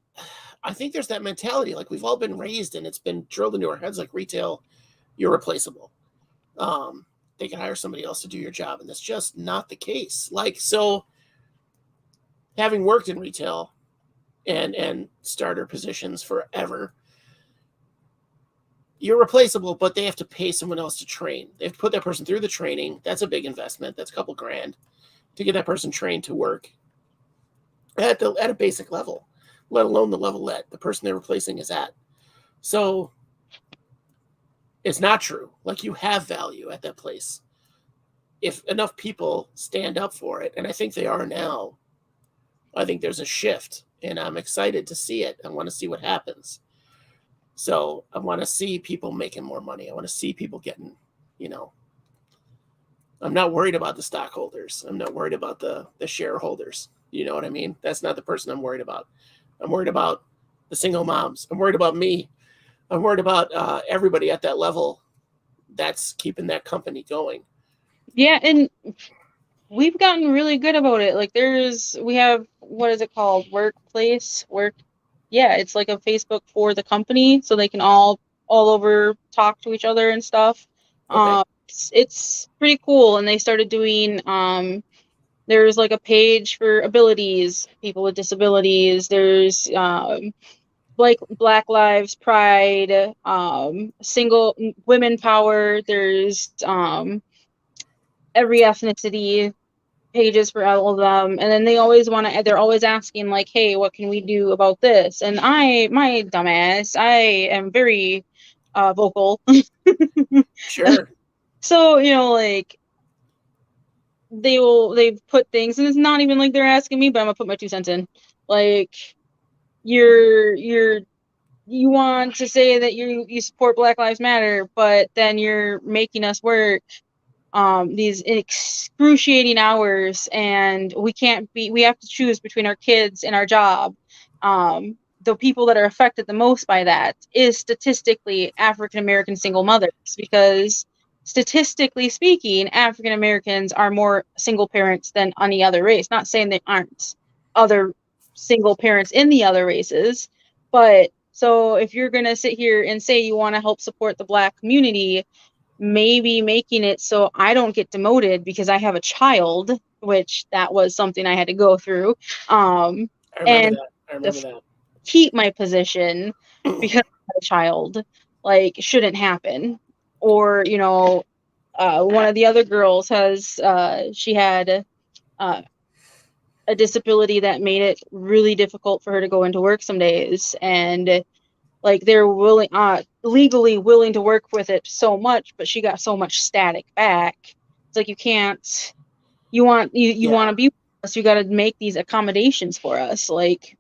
there's that mentality. Like, we've all been raised and it's been drilled into our heads like retail, you're replaceable. They can hire somebody else to do your job. And that's just not the case. Like, so having worked in retail and starter positions forever, you're replaceable, but they have to pay someone else to train. They have to put that person through the training. That's a big investment. That's a couple grand to get that person trained to work at a basic level, let alone the level that the person they're replacing is at. So it's not true. Like, you have value at that place. If enough people stand up for it, and I think they are now, I think there's a shift, and I'm excited to see it. I want to see what happens. So I want to see people making more money. I want to see people getting, I'm not worried about the stockholders. I'm not worried about the shareholders. You know what I mean? That's not the person I'm worried about. I'm worried about the single moms. I'm worried about me. I'm worried about everybody at that level that's keeping that company going. Yeah, and we've gotten really good about it. Like, we have, what is it called? Yeah, it's like a Facebook for the company, so they can all over talk to each other and stuff. Okay. It's pretty cool. And they started doing, there's like a page for abilities, people with disabilities. There's like Black Lives, Pride, single women power. There's every ethnicity pages for all of them, and then they're always asking like, hey, what can we do about this? And my dumbass, I am very vocal. Sure. So, like, they've put things, and it's not even like they're asking me, but I'm gonna put my 2 cents in. Like, you want to say that you support Black Lives Matter, but then you're making us work these excruciating hours, and we have to choose between our kids and our job. The people that are affected the most by that is statistically African American single mothers, because statistically speaking, African Americans are more single parents than any other race. Not saying there aren't other single parents in the other races, but so if you're going to sit here and say you want to help support the Black community, maybe making it so I don't get demoted because I have a child, which that was something I had to go through. I remember And that. I remember that. keep my position because I have a child, like, shouldn't happen. Or, one of the other girls she had a disability that made it really difficult for her to go into work some days, and like they're willing, legally willing to work with it so much, but she got so much static back. It's like, you can't, you want to be with us, you got to make these accommodations for us. Like,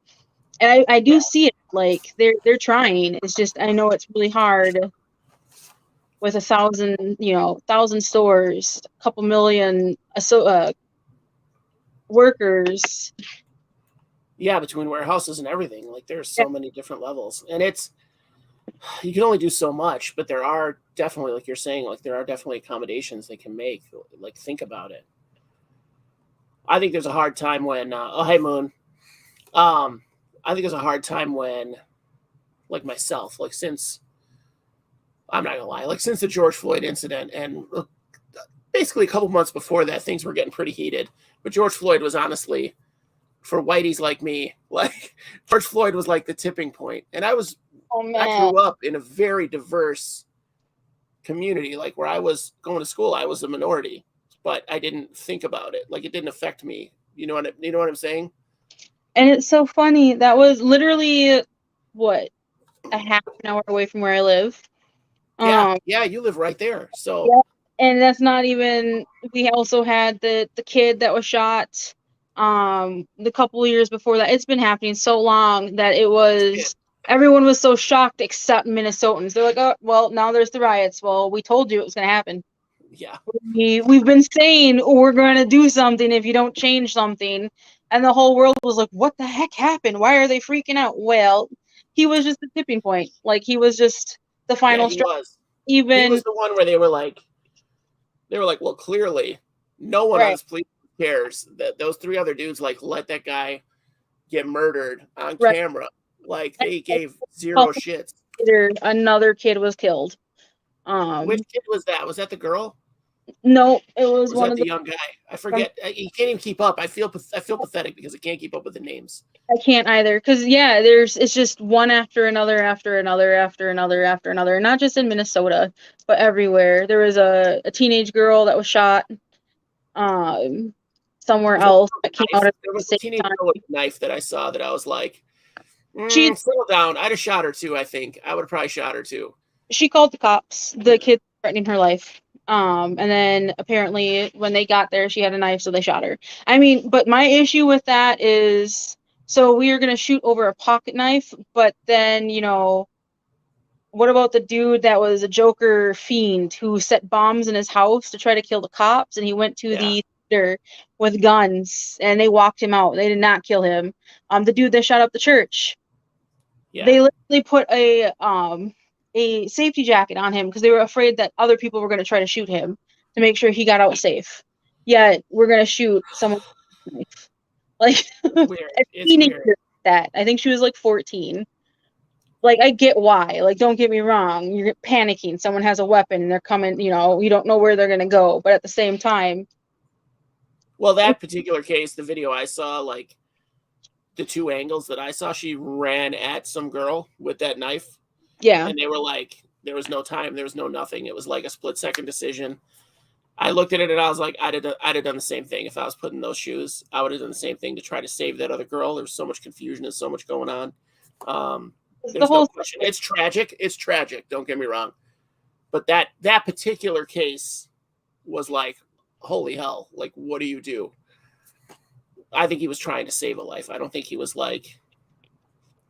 and I do see it, like they're trying. It's just, I know it's really hard with 1,000 stores, a couple million workers. Yeah, between warehouses and everything, like there's so many different levels, and you can only do so much, but there are definitely, like you're saying, like there are definitely accommodations they can make. Like, think about it. I think there's a hard time when oh, hey Moon. I think there's a hard time when, like myself, like since, I'm not gonna lie, like since the George Floyd incident, and basically a couple months before that, things were getting pretty heated. But George Floyd was honestly, for whiteys like me, like George Floyd was like the tipping point. And I grew up in a very diverse community, like where I was going to school, I was a minority, but I didn't think about it. Like, it didn't affect me. You know what I'm saying? And it's so funny. That was literally, what, a half an hour away from where I live. Yeah, you live right there. So yeah. And that's not even, we also had the kid that was shot the couple of years before that. It's been happening so long that it was, everyone was so shocked except Minnesotans. They're like, oh, well, now there's the riots. Well, we told you it was going to happen. Yeah. We've been saying we're going to do something if you don't change something. And the whole world was like, what the heck happened? Why are they freaking out? Well, he was just the tipping point. Like, he was just the final straw. He was the one where they were like, well, clearly no one on this police cares that those three other dudes like let that guy get murdered on camera. Like, they gave zero shits. Another kid was killed. Which kid was that? Was that the girl? No, it was one of the young guy. I forget. You can't even keep up. I feel pathetic because I can't keep up with the names. I can't either, because it's just one after another, after another, after another, after another. Not just in Minnesota, but everywhere. There was a teenage girl that was shot somewhere else that came out at there was the a same teenage time. girl with a knife that I saw that I was like, settle down. I'd have shot her too. I think I would have probably shot her too. She called the cops. The kid threatening her life. And then apparently when they got there, she had a knife, so they shot her. I mean, but my issue with that is, so we were going to shoot over a pocket knife, but then, what about the dude that was a Joker fiend who set bombs in his house to try to kill the cops, and he went to the theater with guns, and they walked him out. They did not kill him. The dude that shot up the church. Yeah. They literally put a safety jacket on him because they were afraid that other people were going to try to shoot him to make sure he got out safe. Yet we're going to shoot someone with a knife. Like, it's weird. That I think she was like 14. Like, I get why. Like, don't get me wrong. You're panicking. Someone has a weapon and they're coming. You don't know where they're going to go. But at the same time, well, that particular case, the video I saw, like the two angles that I saw, she ran at some girl with that knife. Yeah. And they were like, there was no time. There was no nothing. It was like a split-second decision. I looked at it and I was like, I'd have done the same thing. If I was put in those shoes, I would have done the same thing to try to save that other girl. There's so much confusion. There's so much going on. There's no question. It's tragic. It's tragic. Don't get me wrong. But that particular case was like, holy hell. Like, what do you do? I think he was trying to save a life. I don't think he was like...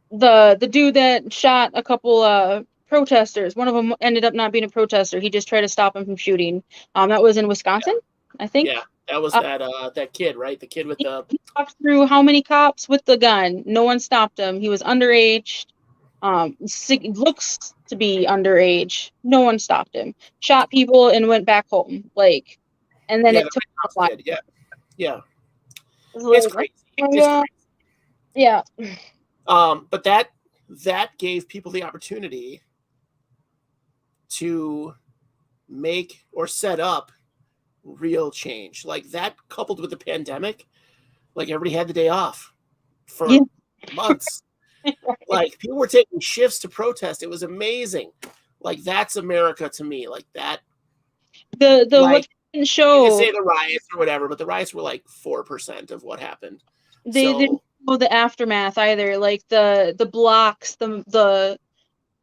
The dude that shot a couple protesters, one of them ended up not being a protester. He just tried to stop him from shooting. That was in Wisconsin, I think. Yeah, that was that kid, right? The kid with the... He walked through how many cops with the gun. No one stopped him. He was underage. Looks to be underage. No one stopped him. Shot people and went back home. Like, and then it took a while. Yeah. It's crazy. Yeah. But that gave people the opportunity to make or set up real change. Like, that coupled with the pandemic, like, everybody had the day off for months. Like, people were taking shifts to protest. It was amazing. Like, that's America to me. Like, that. What's didn't You can show. say the riots or whatever, but the riots were like 4% of what happened. They didn't show the aftermath either, like the blocks, the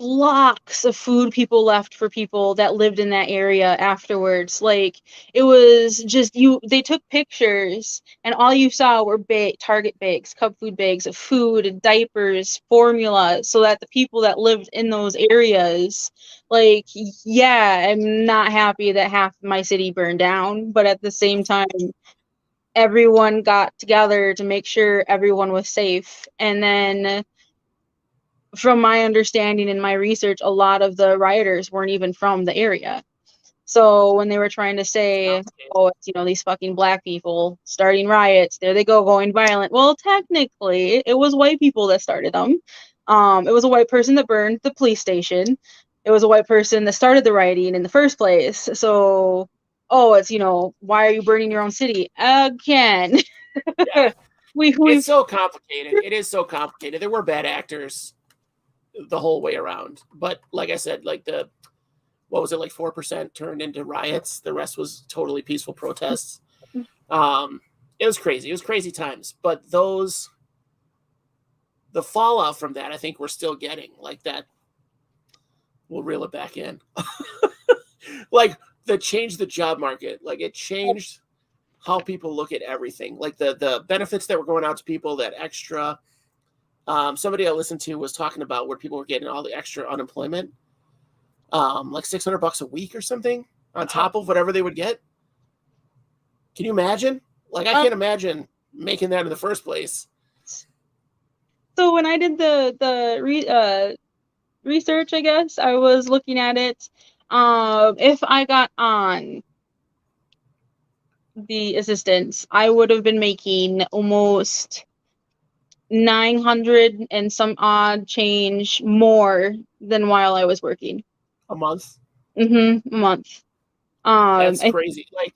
blocks of food people left for people that lived in that area afterwards. Like, it was just they took pictures and all you saw were Target bags, Cub Food bags of food, diapers, formula, so that the people that lived in those areas, like, yeah, I'm not happy that half my city burned down, but at the same time, everyone got together to make sure everyone was safe. And then, from my understanding and my research, a lot of the rioters weren't even from the area. So when they were trying to say, oh, it's, these fucking black people starting riots, there they go, going violent. Well, technically, it was white people that started them. It was a white person that burned the police station. It was a white person that started the rioting in the first place. So, oh, it's, why are you burning your own city? Again. Yeah. It's so complicated. It is so complicated. There were bad actors the whole way around. But like I said, like what was it, like 4% turned into riots. The rest was totally peaceful protests. It was crazy. It was crazy times. But the fallout from that, I think we're still getting. Like that, we'll reel it back in. Like that changed the job market. Like it changed how people look at everything. Like the benefits that were going out to people, that extra. Somebody I listened to was talking about where people were getting all the extra unemployment, like $600 a week or something on top of whatever they would get. Can you imagine? Like, I can't imagine making that in the first place. So when I did the research, I guess I was looking at it. If I got on the assistance, I would have been making almost 900 and some odd change more than while I was working. A month? A month. That's crazy. Like,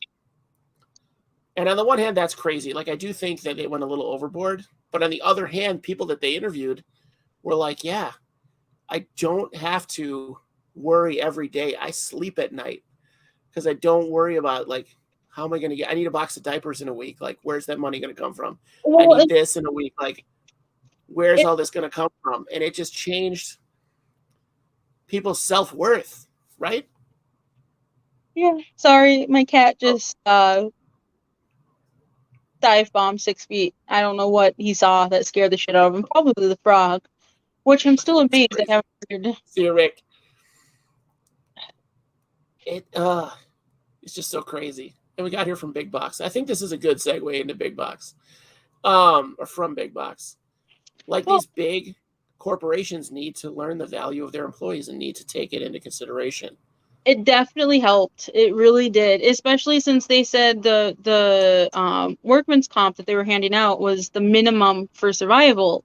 and on the one hand, that's crazy. Like, I do think that they went a little overboard. But on the other hand, people that they interviewed were like, yeah, I don't have to worry every day. I sleep at night because I don't worry about, like, how am I going to get? I need a box of diapers in a week. Like, where's that money going to come from? Well, I need this in a week. Like, where's all this going to come from? And it just changed people's self-worth, right? Yeah. Sorry, my cat just dive bombed 6 feet. I don't know what he saw that scared the shit out of him. Probably the frog, which I'm still amazed I haven't heard. See you, Rick. It's just so crazy. And we got here from Big Box. I think this is a good segue into Big Box, or from Big Box. Like, these big corporations need to learn the value of their employees and need to take it into consideration. It definitely helped. It really did, especially since they said the workman's comp that they were handing out was the minimum for survival.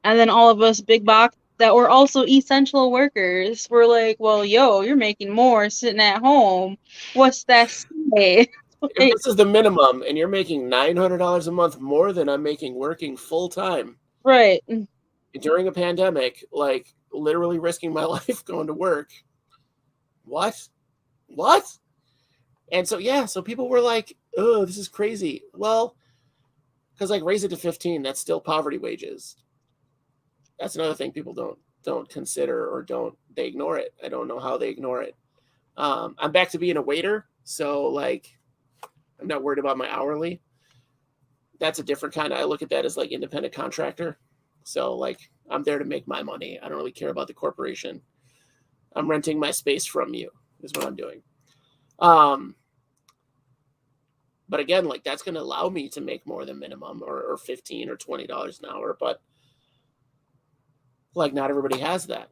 And then all of us big box that were also essential workers were like, well, yo, you're making more sitting at home. What's that say? If this is the minimum and you're making $900 a month more than I'm making working full time, right, during a pandemic, like literally risking my life going to work. What? And so, yeah, so people were like, oh, this is crazy. Well, because like raise it to 15, that's still poverty wages. That's another thing people don't consider, or they ignore it. I don't know how they ignore it. I'm back to being a waiter, so like I'm not worried about my hourly. That's a different kind of, I look at that as like independent contractor. So like I'm there to make my money. I don't really care about the corporation. I'm renting my space from you is what I'm doing. But again, like that's going to allow me to make more than minimum, or $15 or $20 an hour. But like not everybody has that.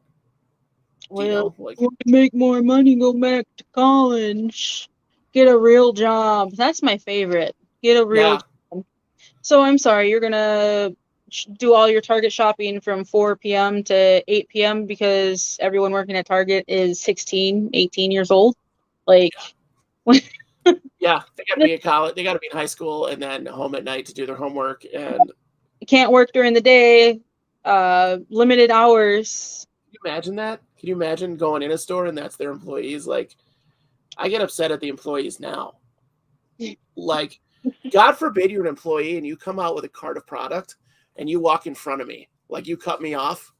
Well, like, want to make more money, go back to college, get a real job. That's my favorite. Get a real job. So I'm sorry, you're gonna do all your Target shopping from 4 p.m. to 8 p.m. because everyone working at Target is 16, 18 years old. Like, yeah, they got to be in college. They got to be in high school and then home at night to do their homework. And you can't work during the day. Limited hours. Can you imagine that? Can you imagine going in a store and that's their employees? Like, I get upset at the employees now. Like, God forbid you're an employee and you come out with a cart of product and you walk in front of me, like you cut me off,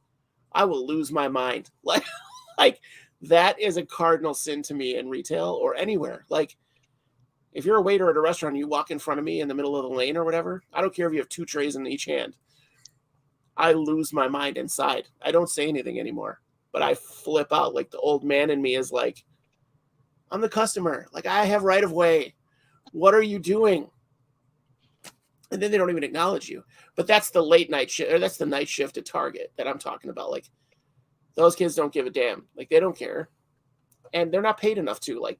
I will lose my mind. Like that is a cardinal sin to me in retail or anywhere. Like, if you're a waiter at a restaurant and you walk in front of me in the middle of the lane or whatever, I don't care if you have 2 trays in each hand. I lose my mind inside. I don't say anything anymore, but I flip out. Like the old man in me is like, I'm the customer. Like, I have right of way. What are you doing? And then they don't even acknowledge you. But that's the late night shift, or that's the night shift at Target that I'm talking about. Like, those kids don't give a damn. Like, they don't care. And they're not paid enough to. Like,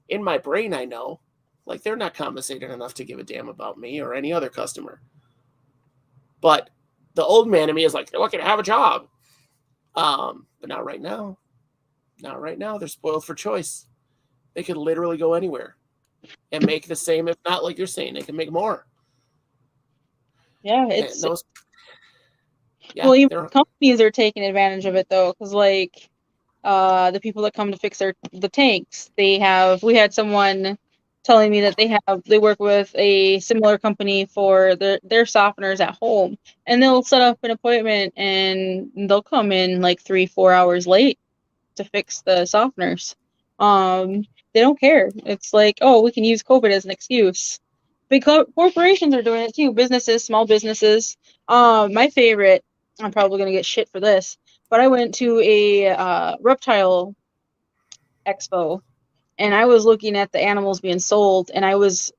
in my brain, I know. Like, they're not compensated enough to give a damn about me or any other customer. But the old man in me is like, they're lucky to have a job. But not right now. Not right now. They're spoiled for choice. They could literally go anywhere and make the same, if not like you're saying, they can make more. Yeah, it's those. Yeah, well, even companies are taking advantage of it though, because like the people that come to fix the tanks, we had someone telling me that they work with a similar company for their softeners at home, and they'll set up an appointment and they'll come in like 3-4 hours late to fix the softeners. They don't care. It's like, oh, we can use COVID as an excuse. Big corporations are doing it too. Businesses, small businesses. My favorite, I'm probably gonna get shit for this, but I went to a reptile expo and I was looking at the animals being sold and I was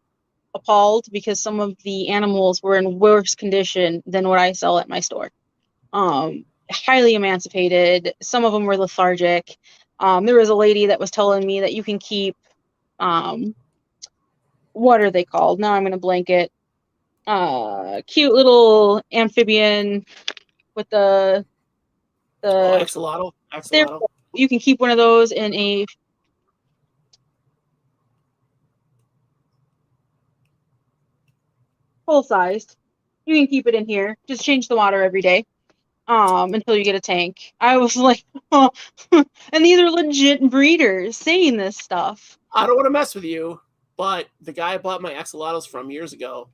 appalled because some of the animals were in worse condition than what I sell at my store. Highly emancipated. Some of them were lethargic. There was a lady that was telling me that you can keep, what are they called? Now I'm going to blank it. Cute little amphibian with the Axolotl. You can keep one of those in a full sized. You can keep it in here. Just change the water every day. Until you get a tank. I was like, oh. And these are legit breeders saying this stuff. I don't want to mess with you, but the guy I bought my axolotls from years ago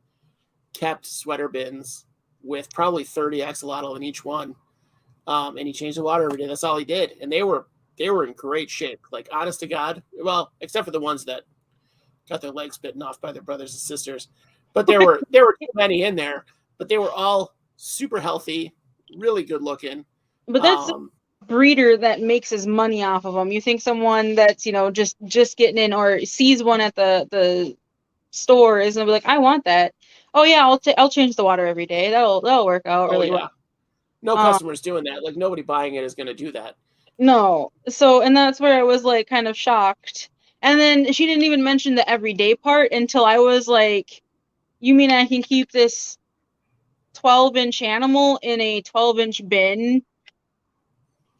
kept sweater bins with probably 30 axolotl in each one. And he changed the water every day. That's all he did. And they were in great shape. Like, honest to God. Well, except for the ones that got their legs bitten off by their brothers and sisters. But there were too many in there. But they were all super healthy, really good looking. But that's a breeder that makes his money off of them. You think someone that's, just getting in or sees one at the store is gonna be like, I want that. Oh yeah, I'll change the water every day. That'll work out really well. No customers doing that. Like, nobody buying it is going to do that. No. So, and that's where I was like kind of shocked. And then she didn't even mention the everyday part until I was like, you mean I can keep this 12-inch animal in a 12-inch bin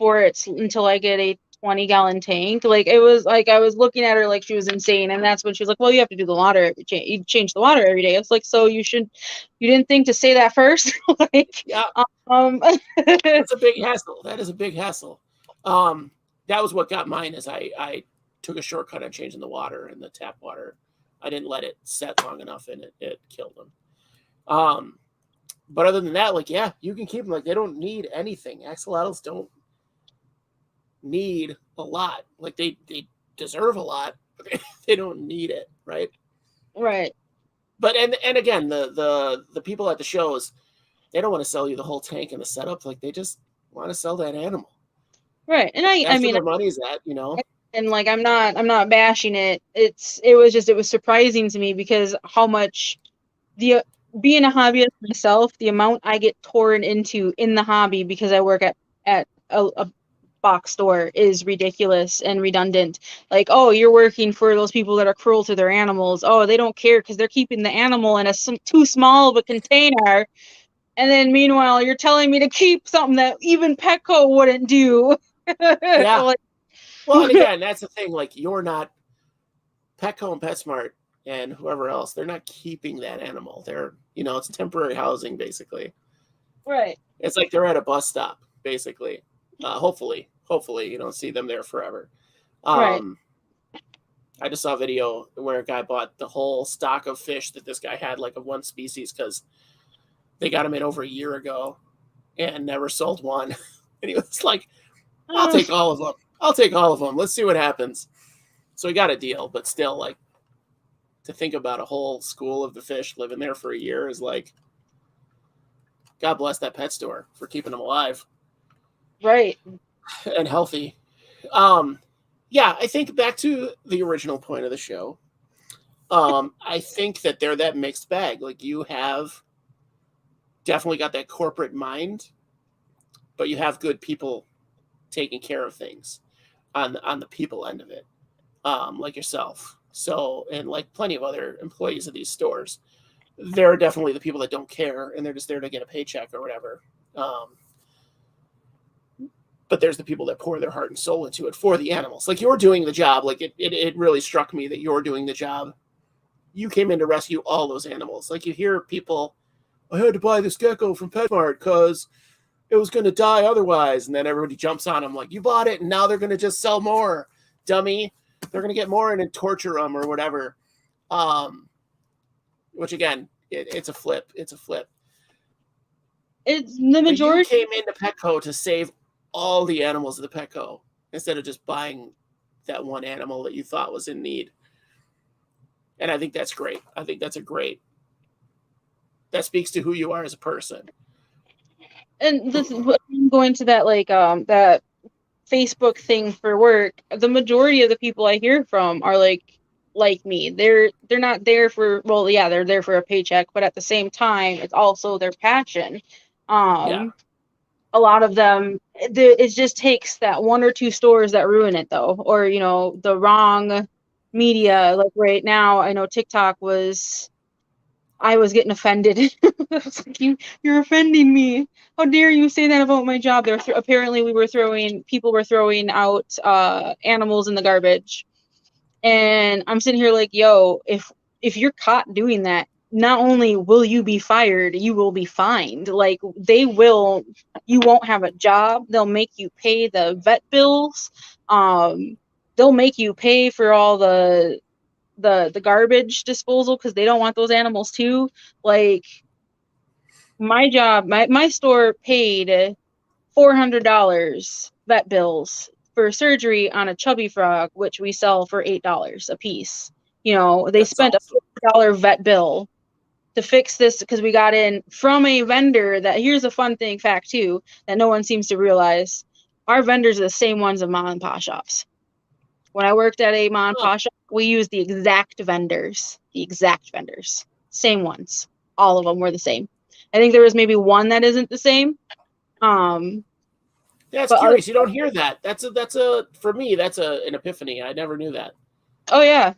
until I get a 20-gallon tank? Like, it was like I was looking at her like she was insane. And that's when she was like, well, you have to do the water you change the water every day. It's like, so you didn't think to say that first? Like, yeah. That's a big hassle. That is a big hassle. That was what got mine, is I took a shortcut on changing the water and the tap water. I didn't let it set long enough and it killed them. But other than that, like, yeah, you can keep them. Like, they don't need anything. Axolotls don't need a lot. Like, they deserve a lot, but they don't need it, right? Right. But and again, the people at the shows, they don't want to sell you the whole tank and the setup. Like, they just want to sell that animal. Right. And I mean, their money's at, and like, I'm not bashing it. It was surprising to me because how much being a hobbyist myself, the amount I get torn into in the hobby because I work at a box store is ridiculous and redundant. Like, oh, you're working for those people that are cruel to their animals. Oh, they don't care because they're keeping the animal in too small of a container. And then meanwhile, you're telling me to keep something that even Petco wouldn't do. Yeah. Like, well, and again, that's the thing. Like, you're not Petco and PetSmart and whoever else. They're not keeping that animal. They're, it's temporary housing, basically. Right. It's like they're at a bus stop, basically. Hopefully you don't see them there forever. Right. I just saw a video where a guy bought the whole stock of fish that this guy had, like of one species, because they got him in over a year ago and never sold one. And he was like, I'll take all of them. I'll take all of them. Let's see what happens. So he got a deal, but still, like, to think about a whole school of the fish living there for a year is like, God bless that pet store for keeping them alive. Right. And healthy. Yeah, I think back to the original point of the show. I think that they're that mixed bag. Like, you have definitely got that corporate mind, but you have good people taking care of things on the people end of it, like yourself. So, and like plenty of other employees of these stores, there are definitely the people that don't care and they're just there to get a paycheck or whatever. But there's the people that pour their heart and soul into it for the animals. Like, you're doing the job. Like, it really struck me that you're doing the job. You came in to rescue all those animals. Like, you hear people, I had to buy this gecko from PetSmart because it was going to die otherwise. And then everybody jumps on them like, you bought it and now they're going to just sell more, dummy. They're going to get more and then torture them or whatever. Which, again, it's a flip. It's a flip. It's the majority. But you came into Petco to save all the animals of the Petco instead of just buying that one animal that you thought was in need. And I think that's great. I think that's that speaks to who you are as a person. And this is what I'm going to that, like, that Facebook thing for work. The majority of the people I hear from are like me. They're not there for, well, yeah, they're there for a paycheck, but at the same time, it's also their passion. Yeah. A lot of them, it just takes that one or two stores that ruin it, though, or, you know, the wrong media. Like right now, I know TikTok I was getting offended. I was like, you're offending me. How dare you say that about my job? Apparently people were throwing out animals in the garbage. And I'm sitting here like, yo, if you're caught doing that, not only will you be fired, you will be fined. Like, you won't have a job. They'll make you pay the vet bills. They'll make you pay for all the garbage disposal because they don't want those animals too. Like, my job, my store paid $400 vet bills for surgery on a chubby frog, which we sell for $8 a piece. You know, they spent a $50 vet bill to fix this because we got in from a vendor that, here's a fun fact too, that no one seems to realize. Our vendors are the same ones of mom and pop shops. When I worked at a mom and pop shop, we used the exact vendors. Same ones. All of them were the same. I think there was maybe one that isn't the same. That's curious. You don't hear that. For me, that's an epiphany. I never knew that. Oh yeah.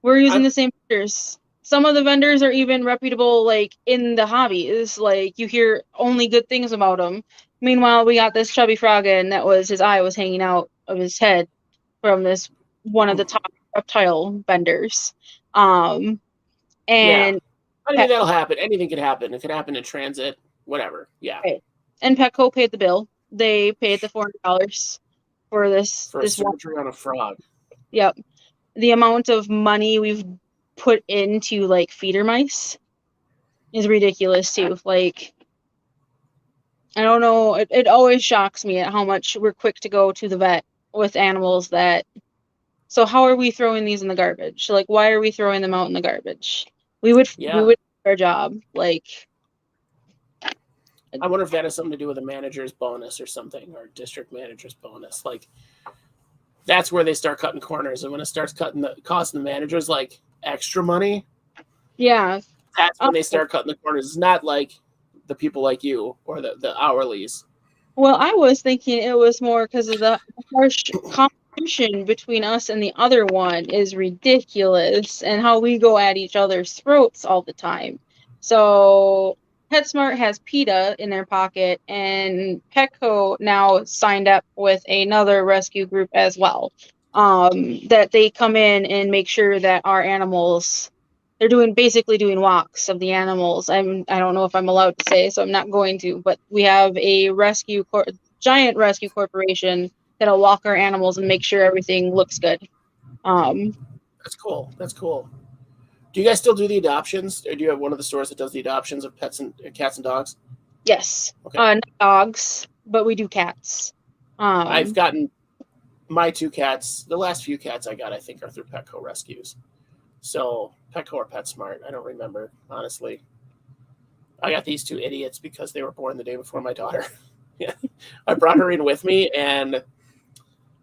We're using the same vendors. Some of the vendors are even reputable, like, in the hobbies. Like, you hear only good things about them. Meanwhile, we got this chubby frog in that his eye was hanging out of his head from this one of the top reptile vendors. And yeah. I mean, that'll happen. Anything could happen. It could happen in transit, whatever. Yeah. Right. And Petco paid the bill. They paid the $400 for this. For this surgery on a frog. Yep. The amount of money we've put into, like, feeder mice is ridiculous too. Like, I don't know. It always shocks me at how much we're quick to go to the vet with animals that. So how are we throwing these in the garbage? Like, why are we throwing them out in the garbage? We would do our job. Like, I wonder if that has something to do with a manager's bonus or something, or district manager's bonus. Like, that's where they start cutting corners, and when it starts costing the managers like extra money, yeah, that's when they start cutting the corners. It's not like the people like you or the hourlies. Well, I was thinking it was more because of the harsh competition between us and the other one is ridiculous, and how we go at each other's throats all the time. So PetSmart has PETA in their pocket, and Petco now signed up with another rescue group as well. That they come in and make sure that our animals, they're basically doing walks of the animals. I don't know if I'm allowed to say, so I'm not going to, but we have a giant rescue corporation that'll walk our animals and make sure everything looks good. That's cool. That's cool. Do you guys still do the adoptions, or do you have one of the stores that does the adoptions of pets and cats and dogs? Yes. Okay. Not dogs, but we do cats. I've gotten my 2 cats. The last few cats I got, I think, are through Petco Rescues. So Petco or PetSmart, I don't remember, honestly. I got these 2 idiots because they were born the day before my daughter. Yeah, I brought her in with me, and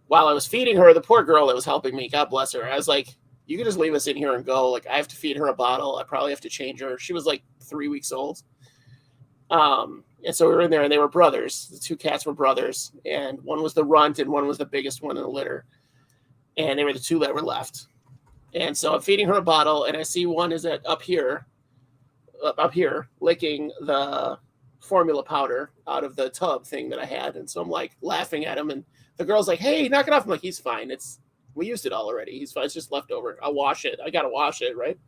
while I was feeding her, the poor girl that was helping me, God bless her, I was like, you can just leave us in here and go. Like, I have to feed her a bottle. I probably have to change her. She was like 3 weeks old. And so we were in there, and they were brothers. The 2 cats were brothers, and one was the runt, and one was the biggest one in the litter. And they were the 2 that were left. And so I'm feeding her a bottle, and I see one is up here, licking the formula powder out of the tub thing that I had. And so I'm like laughing at him, and the girl's like, hey, knock it off. I'm like, he's fine. We used it already. He's fine. It's just leftover. I'll wash it. I got to wash it, right?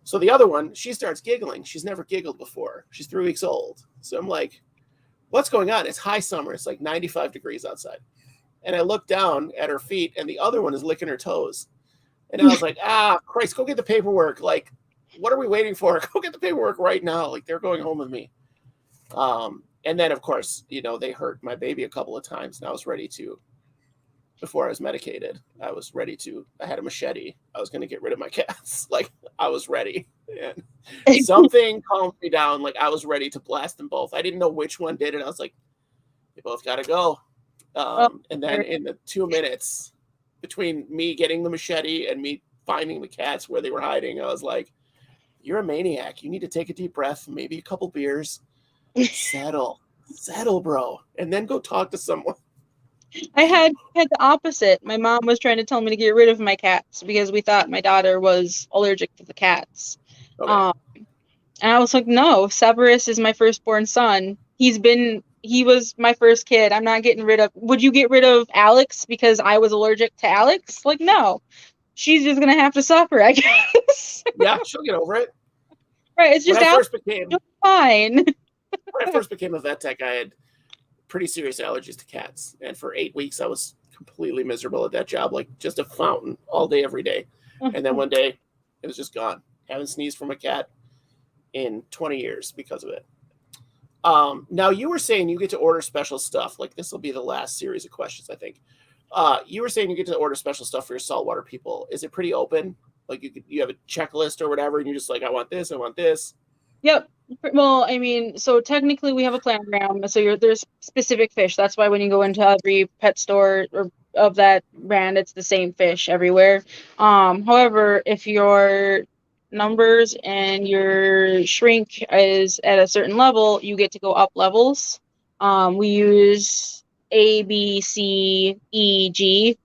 So the other one, she starts giggling. She's never giggled before. She's 3 weeks old. So I'm like, what's going on? It's high summer. It's like 95 degrees outside. And I look down at her feet, and the other one is licking her toes. And I was like, Christ, go get the paperwork. Like, what are we waiting for? Go get the paperwork right now. Like, they're going home with me. And then, of course, they hurt my baby a couple of times, and I was ready to, before I was medicated, I had a machete. I was going to get rid of my cats. Like, I was ready. And something calmed me down. Like, I was ready to blast them both. I didn't know which one did it. I was like, they both got to go. And then in the 2 minutes between me getting the machete and me finding the cats where they were hiding, I was like, you're a maniac. You need to take a deep breath, maybe a couple beers, settle, bro, and then go talk to someone. I had the opposite. My mom was trying to tell me to get rid of my cats because we thought my daughter was allergic to the cats. Okay. And I was like, no, Severus is my firstborn son. He was my first kid. I'm not getting rid of. Would you get rid of Alex because I was allergic to Alex? Like, no. She's just gonna have to suffer, I guess. Yeah, she'll get over it. Right. It's just fine. When I first became a vet tech, I had pretty serious allergies to cats, and for 8 weeks I was completely miserable at that job, like just a fountain all day, every day. And then one day it was just gone. Haven't sneezed from a cat in 20 years because of it. Now you were saying you get to order special stuff. Like, this will be the last series of questions, I think. You were saying you get to order special stuff for your saltwater people. Is it pretty open? Like, you have a checklist or whatever, and you're just like, I want this, I want this. Yep. Well, I mean, so technically we have a planogram. So there's specific fish. That's why when you go into every pet store or of that brand, it's the same fish everywhere. However, if your numbers and your shrink is at a certain level, you get to go up levels. We use A, B, C, E, G.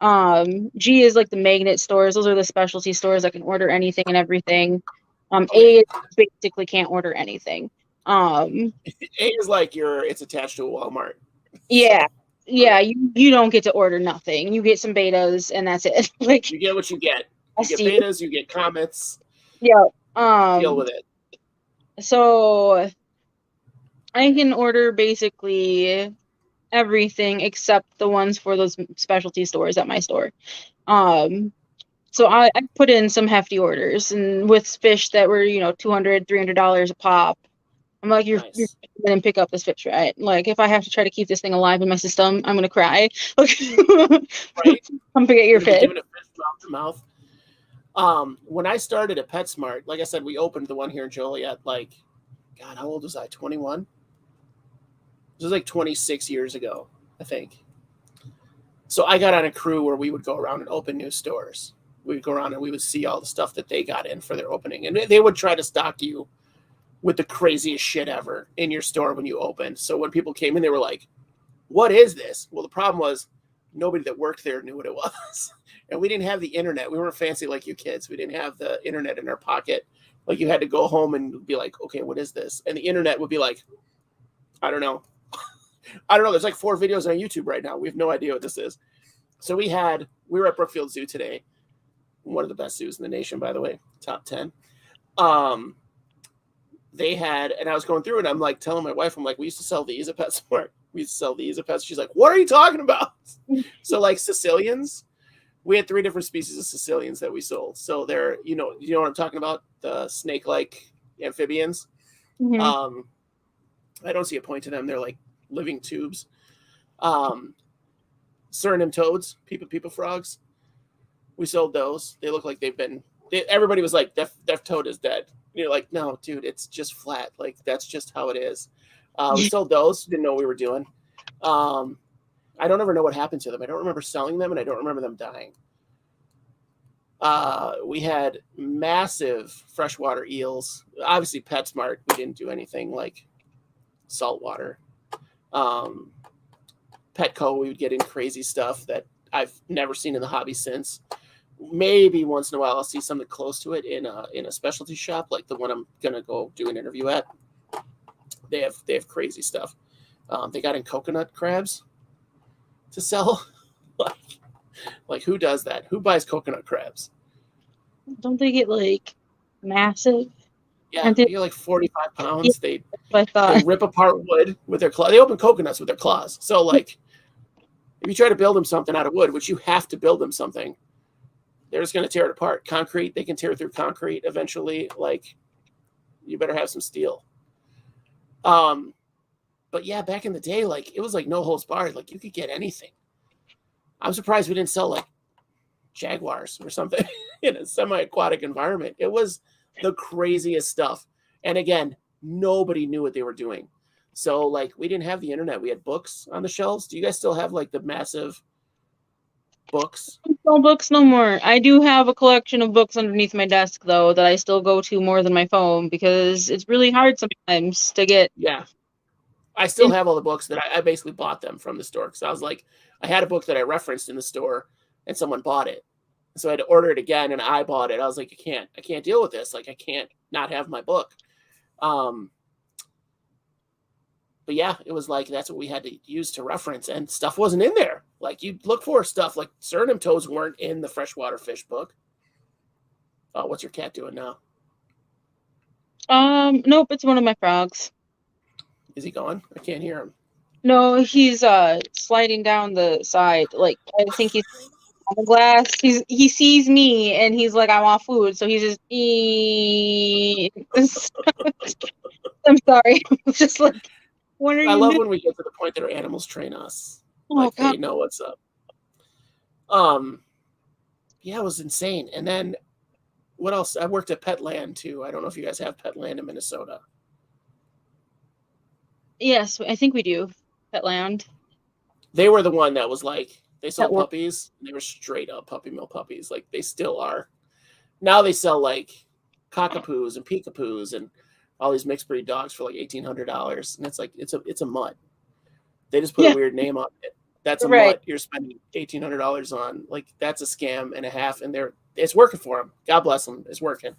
G is like the magnet stores. Those are the specialty stores that can order anything and everything. A basically can't order anything. A is like it's attached to a Walmart. Yeah. Yeah, you don't get to order nothing. You get some betas and that's it. Like, you get what you get. You get betas, you get comets. Yeah. Deal with it. So I can order basically everything except the ones for those specialty stores at my store. So I put in some hefty orders, and with fish that were, $200, $300 a pop. I'm like, you're going to pick up this fish, right? Like, if I have to try to keep this thing alive in my system, I'm going to cry. Right. Come pick at your fish. Giving a fish mouth to mouth. When I started at PetSmart, like I said, we opened the one here in Joliet, like, God, how old was I? 21? This was like 26 years ago, I think. So I got on a crew where we would go around and open new stores. We would go around and we would see all the stuff that they got in for their opening. And they would try to stock you with the craziest shit ever in your store when you opened. So when people came in, they were like, what is this? Well, the problem was nobody that worked there knew what it was. And we didn't have the internet. We weren't fancy like you kids. We didn't have the internet in our pocket. Like, you had to go home and be like, okay, what is this? And the internet would be like, I don't know. There's like 4 videos on YouTube right now. We have no idea what this is. So we were at Brookfield Zoo today. One of the best zoos in the nation, by the way, top 10. They had, and I was going through it. I'm like telling my wife, I'm like, we used to sell these at PetSmart. We used to sell these at PetSmart. She's like, what are you talking about? So like Sicilians we had 3 different species of Sicilians that we sold. So they're, you know what I'm talking about? The snake-like amphibians. Mm-hmm. I don't see a point to them. They're like living tubes. Suriname toads, Peepa frogs. We sold those. They look like everybody was like, that toad is dead. And you're like, no, dude, it's just flat. Like, that's just how it is. We sold those. Didn't know what we were doing. I don't ever know what happened to them. I don't remember selling them, and I don't remember them dying. We had massive freshwater eels. Obviously, PetSmart. We didn't do anything like saltwater. Petco, we would get in crazy stuff that I've never seen in the hobby since. Maybe once in a while I'll see something close to it in a specialty shop, like the one I'm gonna go do an interview at. They have crazy stuff. They got in coconut crabs to sell. like who does that? Who buys coconut crabs? Don't they get like massive? Yeah, they get like 45 pounds. Yeah, I thought. They rip apart wood with their claws. They open coconuts with their claws. So like, if you try to build them something out of wood, which you have to build them something, they're just going to tear it apart. Concrete, they can tear through concrete eventually. Like, you better have some steel. But yeah, back in the day, like, it was like no holds barred. Like, you could get anything. I'm surprised we didn't sell like jaguars or something in a semi-aquatic environment. It was the craziest stuff. And again, nobody knew what they were doing. So like, we didn't have the internet. We had books on the shelves. Do you guys still have like the massive books? No books no more. I do have a collection of books underneath my desk though that I still go to more than my phone because it's really hard sometimes to get. Yeah. I still have all the books that I basically bought them from the store. Because I was like, I had a book that I referenced in the store and someone bought it. So I had to order it again and I bought it. I was like, I can't deal with this. Like, I can't not have my book. But yeah, it was like, that's what we had to use to reference, and stuff wasn't in there. Like, you'd look for stuff like Suriname toads weren't in the freshwater fish book. What's your cat doing now? Nope, it's one of my frogs. Is he gone? I can't hear him. No, he's sliding down the side. Like, I think he's on the glass. He sees me and he's like, I want food. So he's just I'm sorry. I'm just like, what are you I love doing? when we get to the point that our animals train us. Oh, like, God. they know what's up. Yeah, it was insane. And then what else? I worked at Petland too. I don't know if you guys have Petland in Minnesota. Yes, I think we do. Petland. They were the one that was like, they sold That work- puppies. They were straight up puppy mill puppies. Like, they still are. Now they sell like cockapoos and peekapoos and all these mixed breed dogs for like $1,800. And it's like, it's a mutt. They just put a weird name on it. That's a mutt you're spending $1,800 on. Like, that's a scam and a half. And it's working for them. God bless them. It's working.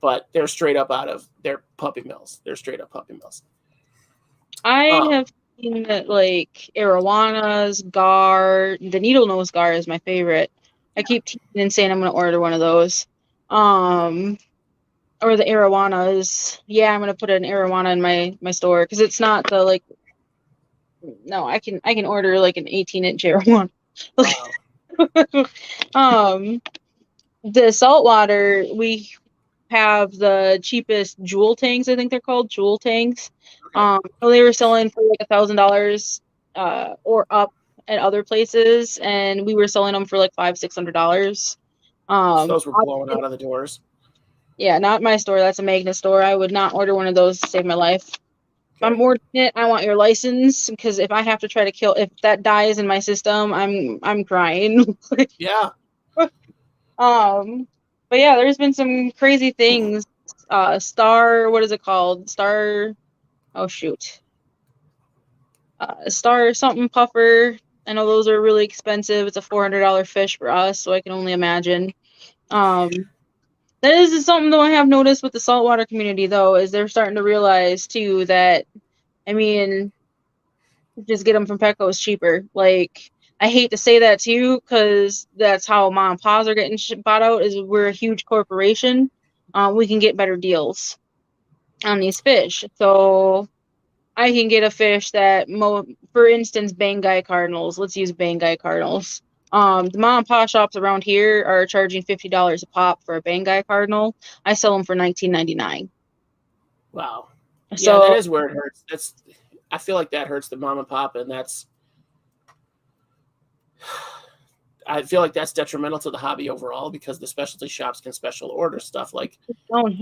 But they're straight up out of their puppy mills. They're straight up puppy mills. I have seen that, like, arowanas, gar, the needle-nosed gar is my favorite. I keep teasing and saying I'm going to order one of those. Or the arowanas. Yeah, I'm going to put an arowana in my store because it's not the, like, no, I can order like an 18-inch arowana. Wow. The saltwater, we have the cheapest jewel tanks. I think they're called jewel tanks. Okay. So they were selling for like $1,000 or up at other places, and we were selling them for like $500-$600. So those were blown out of the doors. Yeah, not my store. That's a Magna store. I would not order one of those to save my life. Okay. If I'm ordering it, I want your license, because if I have to try to kill, if that dies in my system, I'm crying. Yeah. But yeah, there's been some crazy things. Star, what is it called? Star, oh shoot. Star something puffer. I know those are really expensive. It's a $400 fish for us, so I can only imagine. That is something though I have noticed with the saltwater community though, is they're starting to realize too that, I mean, just get them from Petco is cheaper. Like, I hate to say that to you because that's how mom and pa's are getting bought out, is we're a huge corporation. We can get better deals on these fish. So I can get a fish that, for instance, Banggai cardinals. Let's use Banggai cardinals. The mom and pop shops around here are charging $50 a pop for a Bangai Cardinal. I sell them for $19.99. Wow. Yeah, that So, is where it hurts. I feel like that hurts the mom and pop, and I feel like that's detrimental to the hobby overall because the specialty shops can special order stuff like you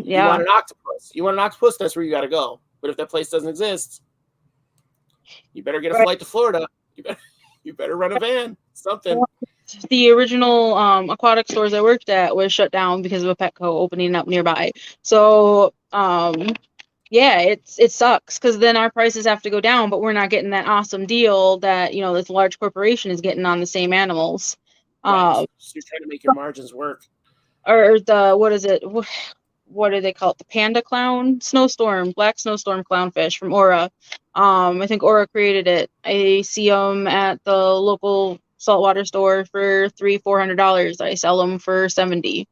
yeah, want an octopus. You want an octopus, that's where you got to go. But if that place doesn't exist, you better get a right. flight to Florida. You better run a van, something. The original aquatic stores I worked at was shut down because of a Petco opening up nearby. So, yeah, it sucks because then our prices have to go down, but we're not getting that awesome deal that, you know, this large corporation is getting on the same animals. Right. So you're trying to make your margins work. Or the, what is it? What do they call it? The panda clown snowstorm, black snowstorm clownfish from Aura. I think Aura created it. I see them at the local saltwater store for $300-400. I sell them for $70.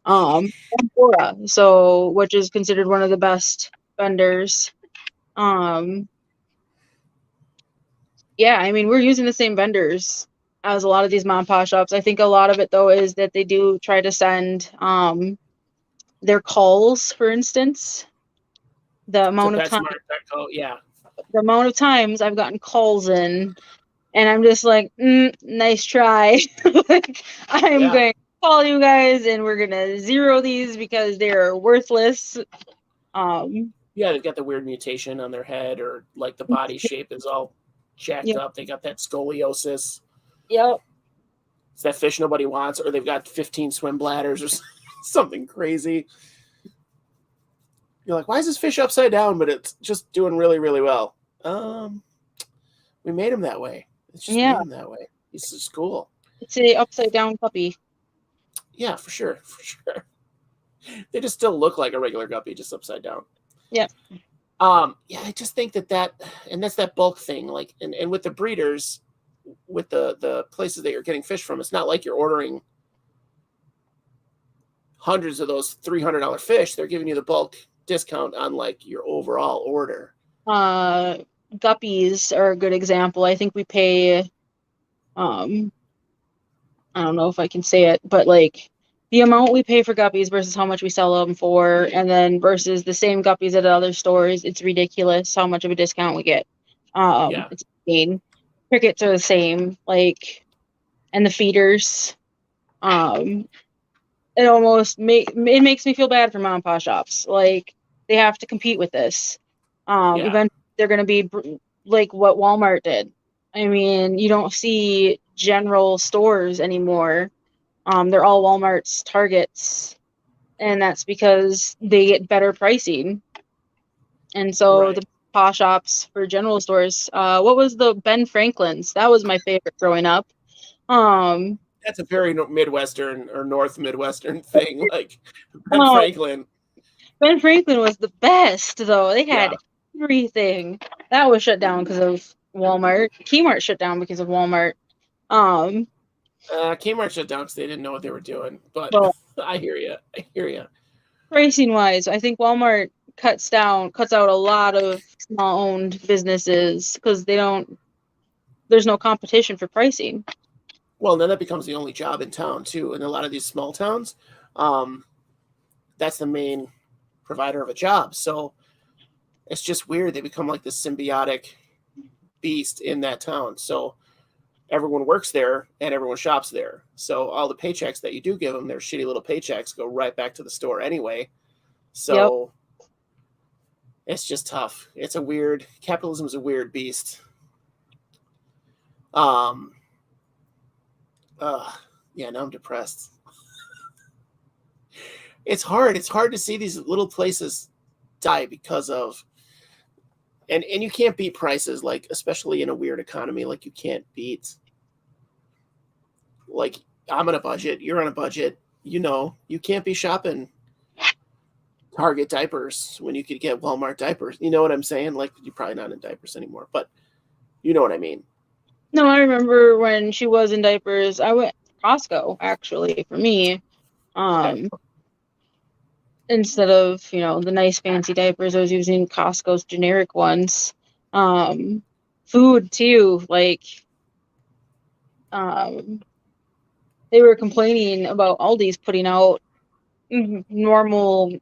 Aura, so which is considered one of the best vendors. Yeah, I mean, we're using the same vendors as a lot of these mom and pop shops. I think a lot of it though is that they do try to send their calls, for instance. The To amount of time, PetSmart, Petco, yeah. the amount of times I've gotten calls in, and I'm just like, nice try. Like, I'm Yeah. going to call you guys, and we're gonna zero these because they're worthless. Yeah, they've got the weird mutation on their head, or like the body shape is all jacked Yeah, up. They got that scoliosis. yep. It's that fish nobody wants, or they've got 15 swim bladders or something crazy. You're like, why is this fish upside down, but it's just doing really, really well? We made him that way. It's just Yeah, made him that way. He's just cool. it's a upside down puppy. Yeah, for sure. For sure. They just still look like a regular guppy, just upside down. Yep. Yeah, I just think and that's that bulk thing. Like, and with the breeders, with the places that you're getting fish from, it's not like you're ordering hundreds of those $300 fish. They're giving you the bulk discount on like your overall order. Guppies are a good example. I think we pay, I don't know if I can say it, but like the amount we pay for guppies versus how much we sell them for, and then versus the same guppies at other stores, it's ridiculous how much of a discount we get. Yeah. It's insane. Crickets are the same, like, and the feeders. It almost it makes me feel bad for mom and pop shops. Like, they have to compete with this. Yeah. Eventually they're going to be like what Walmart did. I mean, you don't see general stores anymore. They're all Walmart's targets, and that's because they get better pricing. And so Right. the paw shops for general stores. What was the Ben Franklin's? That was my favorite growing up. That's a very Midwestern or North Midwestern thing. Like Ben Oh, Franklin. Ben Franklin was the best, though. They had Yeah. everything. That was shut down because of Walmart. Kmart shut down because of Walmart. Kmart shut down because they didn't know what they were doing. But But I hear you. I hear you. pricing wise, I think Walmart cuts out a lot of small owned businesses because there's no competition for pricing. Well, then that becomes the only job in town too. In a lot of these small towns, that's the main provider of a job. So it's just weird. They become like this symbiotic beast in that town. So everyone works there and everyone shops there. So all the paychecks that you do give them, their shitty little paychecks, go right back to the store anyway. So It's just tough. Capitalism is a weird beast. Yeah, now I'm depressed. It's hard. It's hard to see these little places die because of, and you can't beat prices, like, especially in a weird economy, like you can't beat, like, I'm on a budget, you're on a budget, you can't be shopping Target diapers when you could get Walmart diapers. You know what I'm saying? Like, you're probably not in diapers anymore, but you know what I mean. No, I remember when she was in diapers. I went to Costco, actually, for me. Okay. Instead of, the nice fancy diapers, I was using Costco's generic ones. Food too, like, they were complaining about Aldi's putting out normal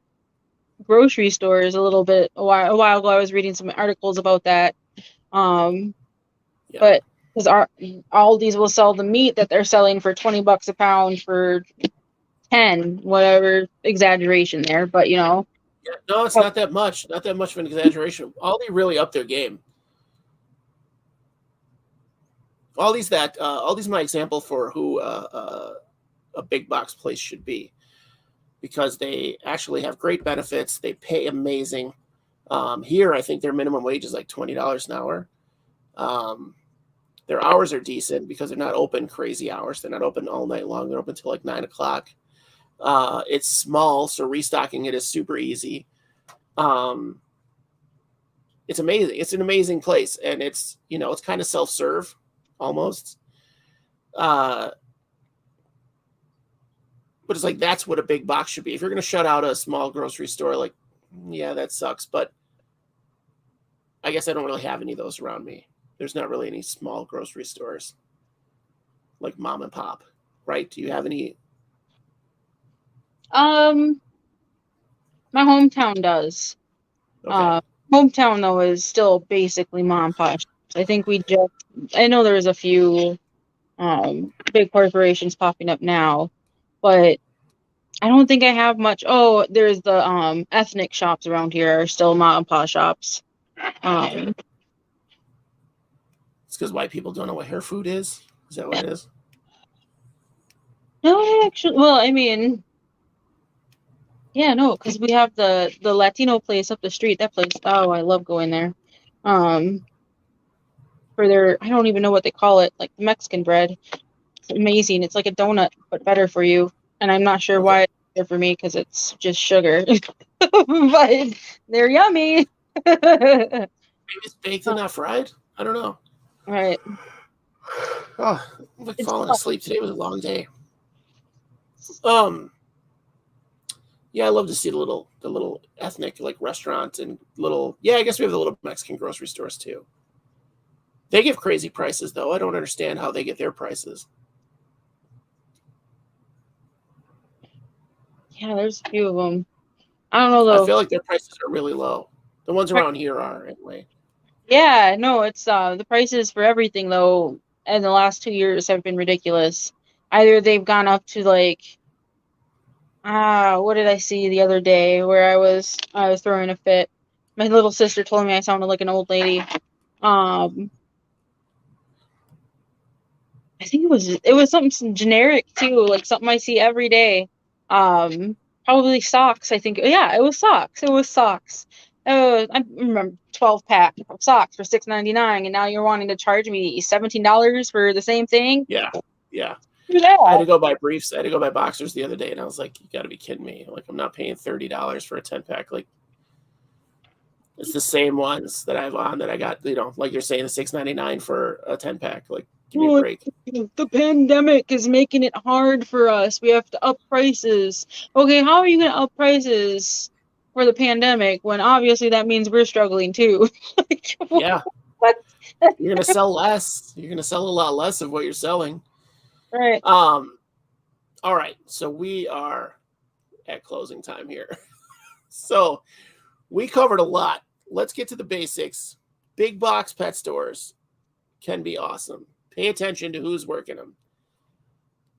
grocery stores a little bit a while ago. I was reading some articles about that. Yeah. But because Aldi's will sell the meat that they're selling for $20 a pound for 10, whatever exaggeration there, but you know. Yeah. No, it's not that much. Not that much of an exaggeration. Aldi really upped their game. Aldi's my example for who a big box place should be, because they actually have great benefits. They pay amazing. Here, I think their minimum wage is like $20 an hour. Their hours are decent because they're not open crazy hours. They're not open all night long. They're open until like 9 o'clock. It's small, so restocking it is super easy. It's amazing. It's an amazing place, and it's kind of self-serve almost. But it's like that's what a big box should be. If you're going to shut out a small grocery store, like, yeah, that sucks. But I guess I don't really have any of those around me. There's not really any small grocery stores like mom and pop, right? Do you have any? My hometown does. Okay. Hometown though is still basically mom and pop. I think I know there's a few big corporations popping up now, but I don't think I have much. Oh, there's the ethnic shops around here are still mom and pop shops. It's because white people don't know what hair food is. Is that what it is? No, actually, well, I mean, yeah, no, because we have the Latino place up the street. That place, oh, I love going there. For their, I don't even know what they call it, like Mexican bread. It's amazing. It's like a donut, but better for you. And I'm not sure why it's better for me because it's just sugar, but they're yummy. Maybe it's baked and not fried. I don't know. Right. Oh, I'm like falling asleep. Today was a long day. Yeah, I love to see the little ethnic like restaurants and I guess we have the little Mexican grocery stores too. They give crazy prices though. I don't understand how they get their prices. Yeah, there's a few of them. I don't know though. I feel like their prices are really low. The ones around here are anyway. Yeah, no, it's the prices for everything though in the last 2 years have been ridiculous. Either they've gone up to like what did I see the other day where I was throwing a fit. My little sister told me I sounded like an old lady. I think it was something generic too, like something I see every day. Probably socks, I think. Yeah, it was socks. It was socks. I remember 12-pack of socks for $6.99, and now you're wanting to charge me $17 for the same thing? Yeah. Yeah. I had to go buy briefs. I had to go buy boxers the other day, and I was like, "You got to be kidding me! Like, I'm not paying $30 for a 10-pack. Like, it's the same ones that I have on that I got. Like you're saying, the $6.99 for a 10-pack. Like, give me a break." The pandemic is making it hard for us. We have to up prices. Okay, how are you going to up prices for the pandemic when obviously that means we're struggling too? Yeah. What? You're going to sell less. You're going to sell a lot less of what you're selling. Right. All right. So we are at closing time here. So we covered a lot. Let's get to the basics. Big box pet stores can be awesome. Pay attention to who's working them.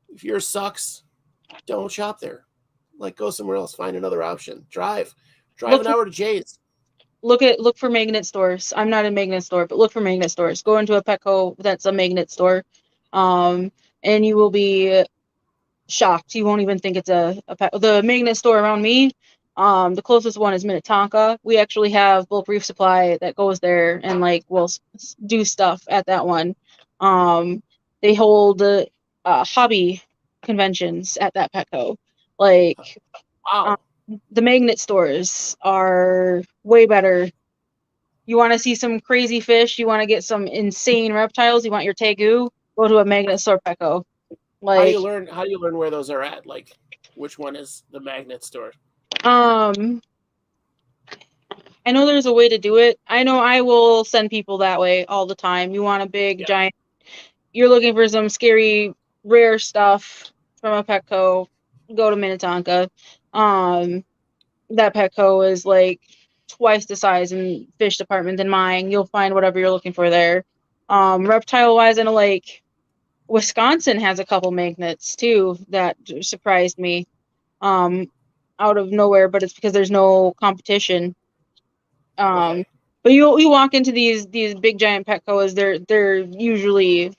If yours sucks, don't shop there. Like, go somewhere else. Find another option. Drive an hour to Jay's. Look for magnet stores. I'm not a magnet store, but look for magnet stores. Go into a Petco that's a magnet store, and you will be shocked. You won't even think it's a pet. The magnet store around me, the closest one is Minnetonka. We actually have bulletproof supply that goes there and like will do stuff at that one. They hold hobby conventions at that Petco. Like, wow. The magnet stores are way better. You want to see some crazy fish? You want to get some insane reptiles? You want your tegu? Go to a magnet store, Petco. Like, how do you learn where those are at? Like, which one is the magnet store? I know there's a way to do it. I know I will send people that way all the time. You want a big giant, you're looking for some scary rare stuff. from a Petco, go to Minnetonka. That Petco is like twice the size and fish department than mine. You'll find whatever you're looking for there. Reptile wise, I know like Wisconsin has a couple magnets too that surprised me. Out of nowhere, but it's because there's no competition. Okay. But you walk into these big giant Petco's, they're usually,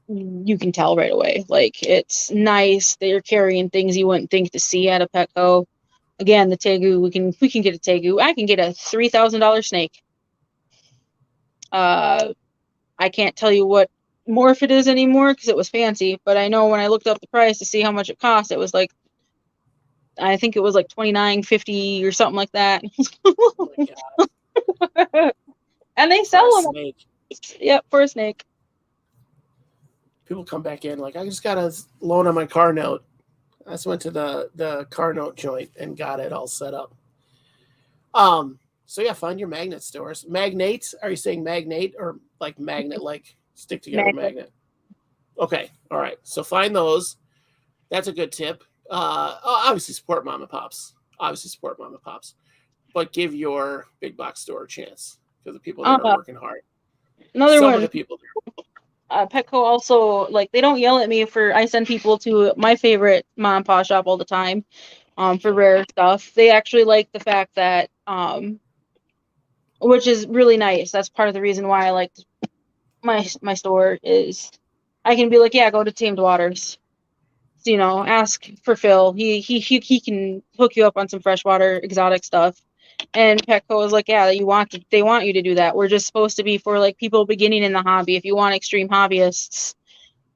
you can tell right away. Like, it's nice. They're carrying things you wouldn't think to see at a Petco. Again, the tegu, we can get a tegu. I can get a $3,000 snake. I can't tell you what morph it is anymore because it was fancy, but I know when I looked up the price to see how much it cost, it was like, I think it was like $29.50 or something like that. Oh my God. And they For sell a them. snake. Yep, for a snake. People come back in like, I just got a loan on my car note. I just went to the car note joint and got it all set up. So yeah, find your magnet stores. Magnate? Are you saying magnate or like magnet, like stick together magnet? Okay, all right. So find those. That's a good tip. Obviously support mom and pops. But give your big box store a chance because the people there are working hard. Another Some one. of the people there. Petco also, like, they don't yell at me for, I send people to my favorite mom and pop shop all the time, for rare stuff. They actually like the fact that, which is really nice. That's part of the reason why I like my store is I can be like, yeah, go to Tamed Waters. So, you know, ask for Phil. He can hook you up on some freshwater exotic stuff. And Petco is like, yeah, they want you to do that. We're just supposed to be for like people beginning in the hobby. If you want extreme hobbyists,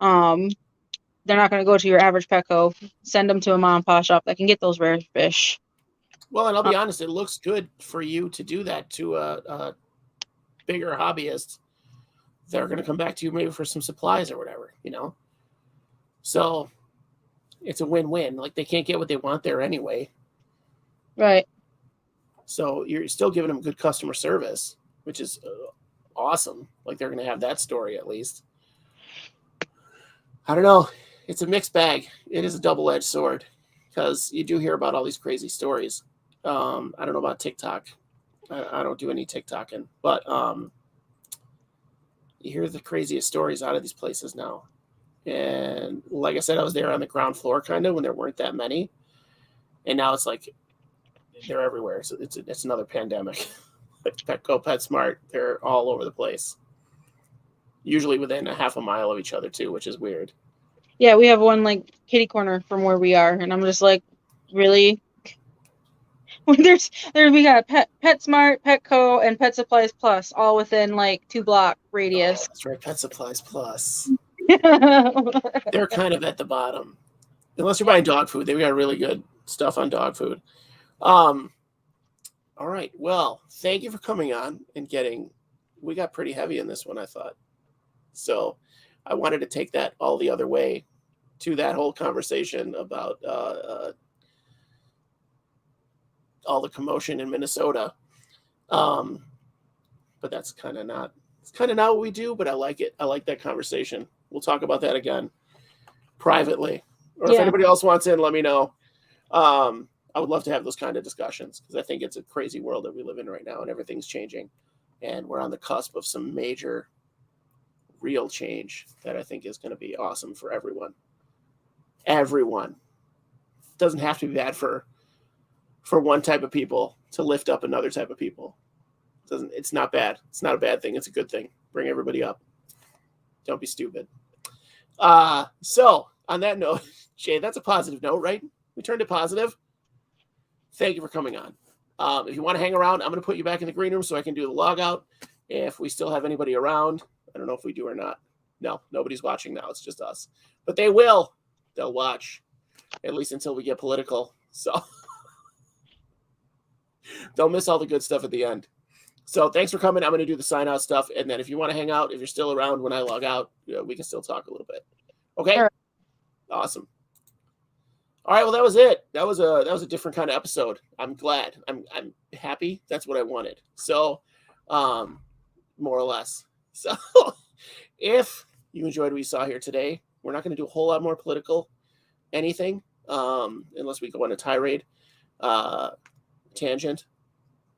they're not going to go to your average Petco. Send them to a mom and pop shop that can get those rare fish. Well, and I'll be honest, it looks good for you to do that to a bigger hobbyist. They're going to come back to you maybe for some supplies or whatever, you know? So it's a win-win. Like, they can't get what they want there anyway. Right. So you're still giving them good customer service, which is awesome. Like, they're going to have that story at least. I don't know. It's a mixed bag. It is a double-edged sword because you do hear about all these crazy stories. I don't know about TikTok. I don't do any TikToking, but you hear the craziest stories out of these places now. And like I said, I was there on the ground floor kind of when there weren't that many. And now it's like they're everywhere. So it's another pandemic. Petco, PetSmart, they're all over the place. Usually within a half a mile of each other too, which is weird. Yeah, we have one like kitty corner from where we are, and I'm just like, really? When we got PetSmart, Petco, and Pet Supplies Plus all within like 2-block radius. Oh, that's right, Pet Supplies Plus. They're kind of at the bottom. Unless you're buying dog food. They got really good stuff on dog food. All right. Well, thank you for coming on and we got pretty heavy in this one, I thought. So I wanted to take that all the other way to that whole conversation about all the commotion in Minnesota. But that's kind of not what we do, but I like it. I like that conversation. We'll talk about that again privately. Or if anybody else wants in, let me know. I would love to have those kind of discussions because I think it's a crazy world that we live in right now and everything's changing. And we're on the cusp of some major real change that I think is going to be awesome for everyone. Everyone. It doesn't have to be bad for one type of people to lift up another type of people. It's not bad. It's not a bad thing. It's a good thing. Bring everybody up. Don't be stupid. So on that note, Jay, that's a positive note, right? We turned it positive. Thank you for coming on. If you want to hang around, I'm going to put you back in the green room so I can do the log out. If we still have anybody around, I don't know if we do or not. No, nobody's watching now. It's just us. But they will. They'll watch, at least until we get political. So they'll miss all the good stuff at the end. So thanks for coming. I'm going to do the sign out stuff. And then if you want to hang out, if you're still around when I log out, we can still talk a little bit. Okay? Sure. Awesome. All right. Well, that was it. That was a different kind of episode. I'm glad. I'm happy. That's what I wanted. So, more or less. So if you enjoyed what you saw here today, We're not going to do a whole lot more political anything, unless we go on a tirade tangent.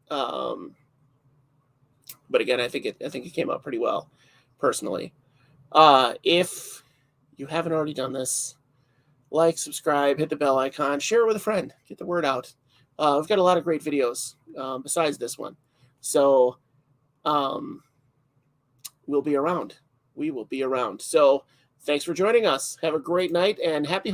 But again, I think it came out pretty well, personally. If you haven't already done this, like, subscribe, hit the bell icon, share it with a friend, get the word out. We've got a lot of great videos besides this one. So we'll be around. We will be around. So thanks for joining us. Have a great night and happy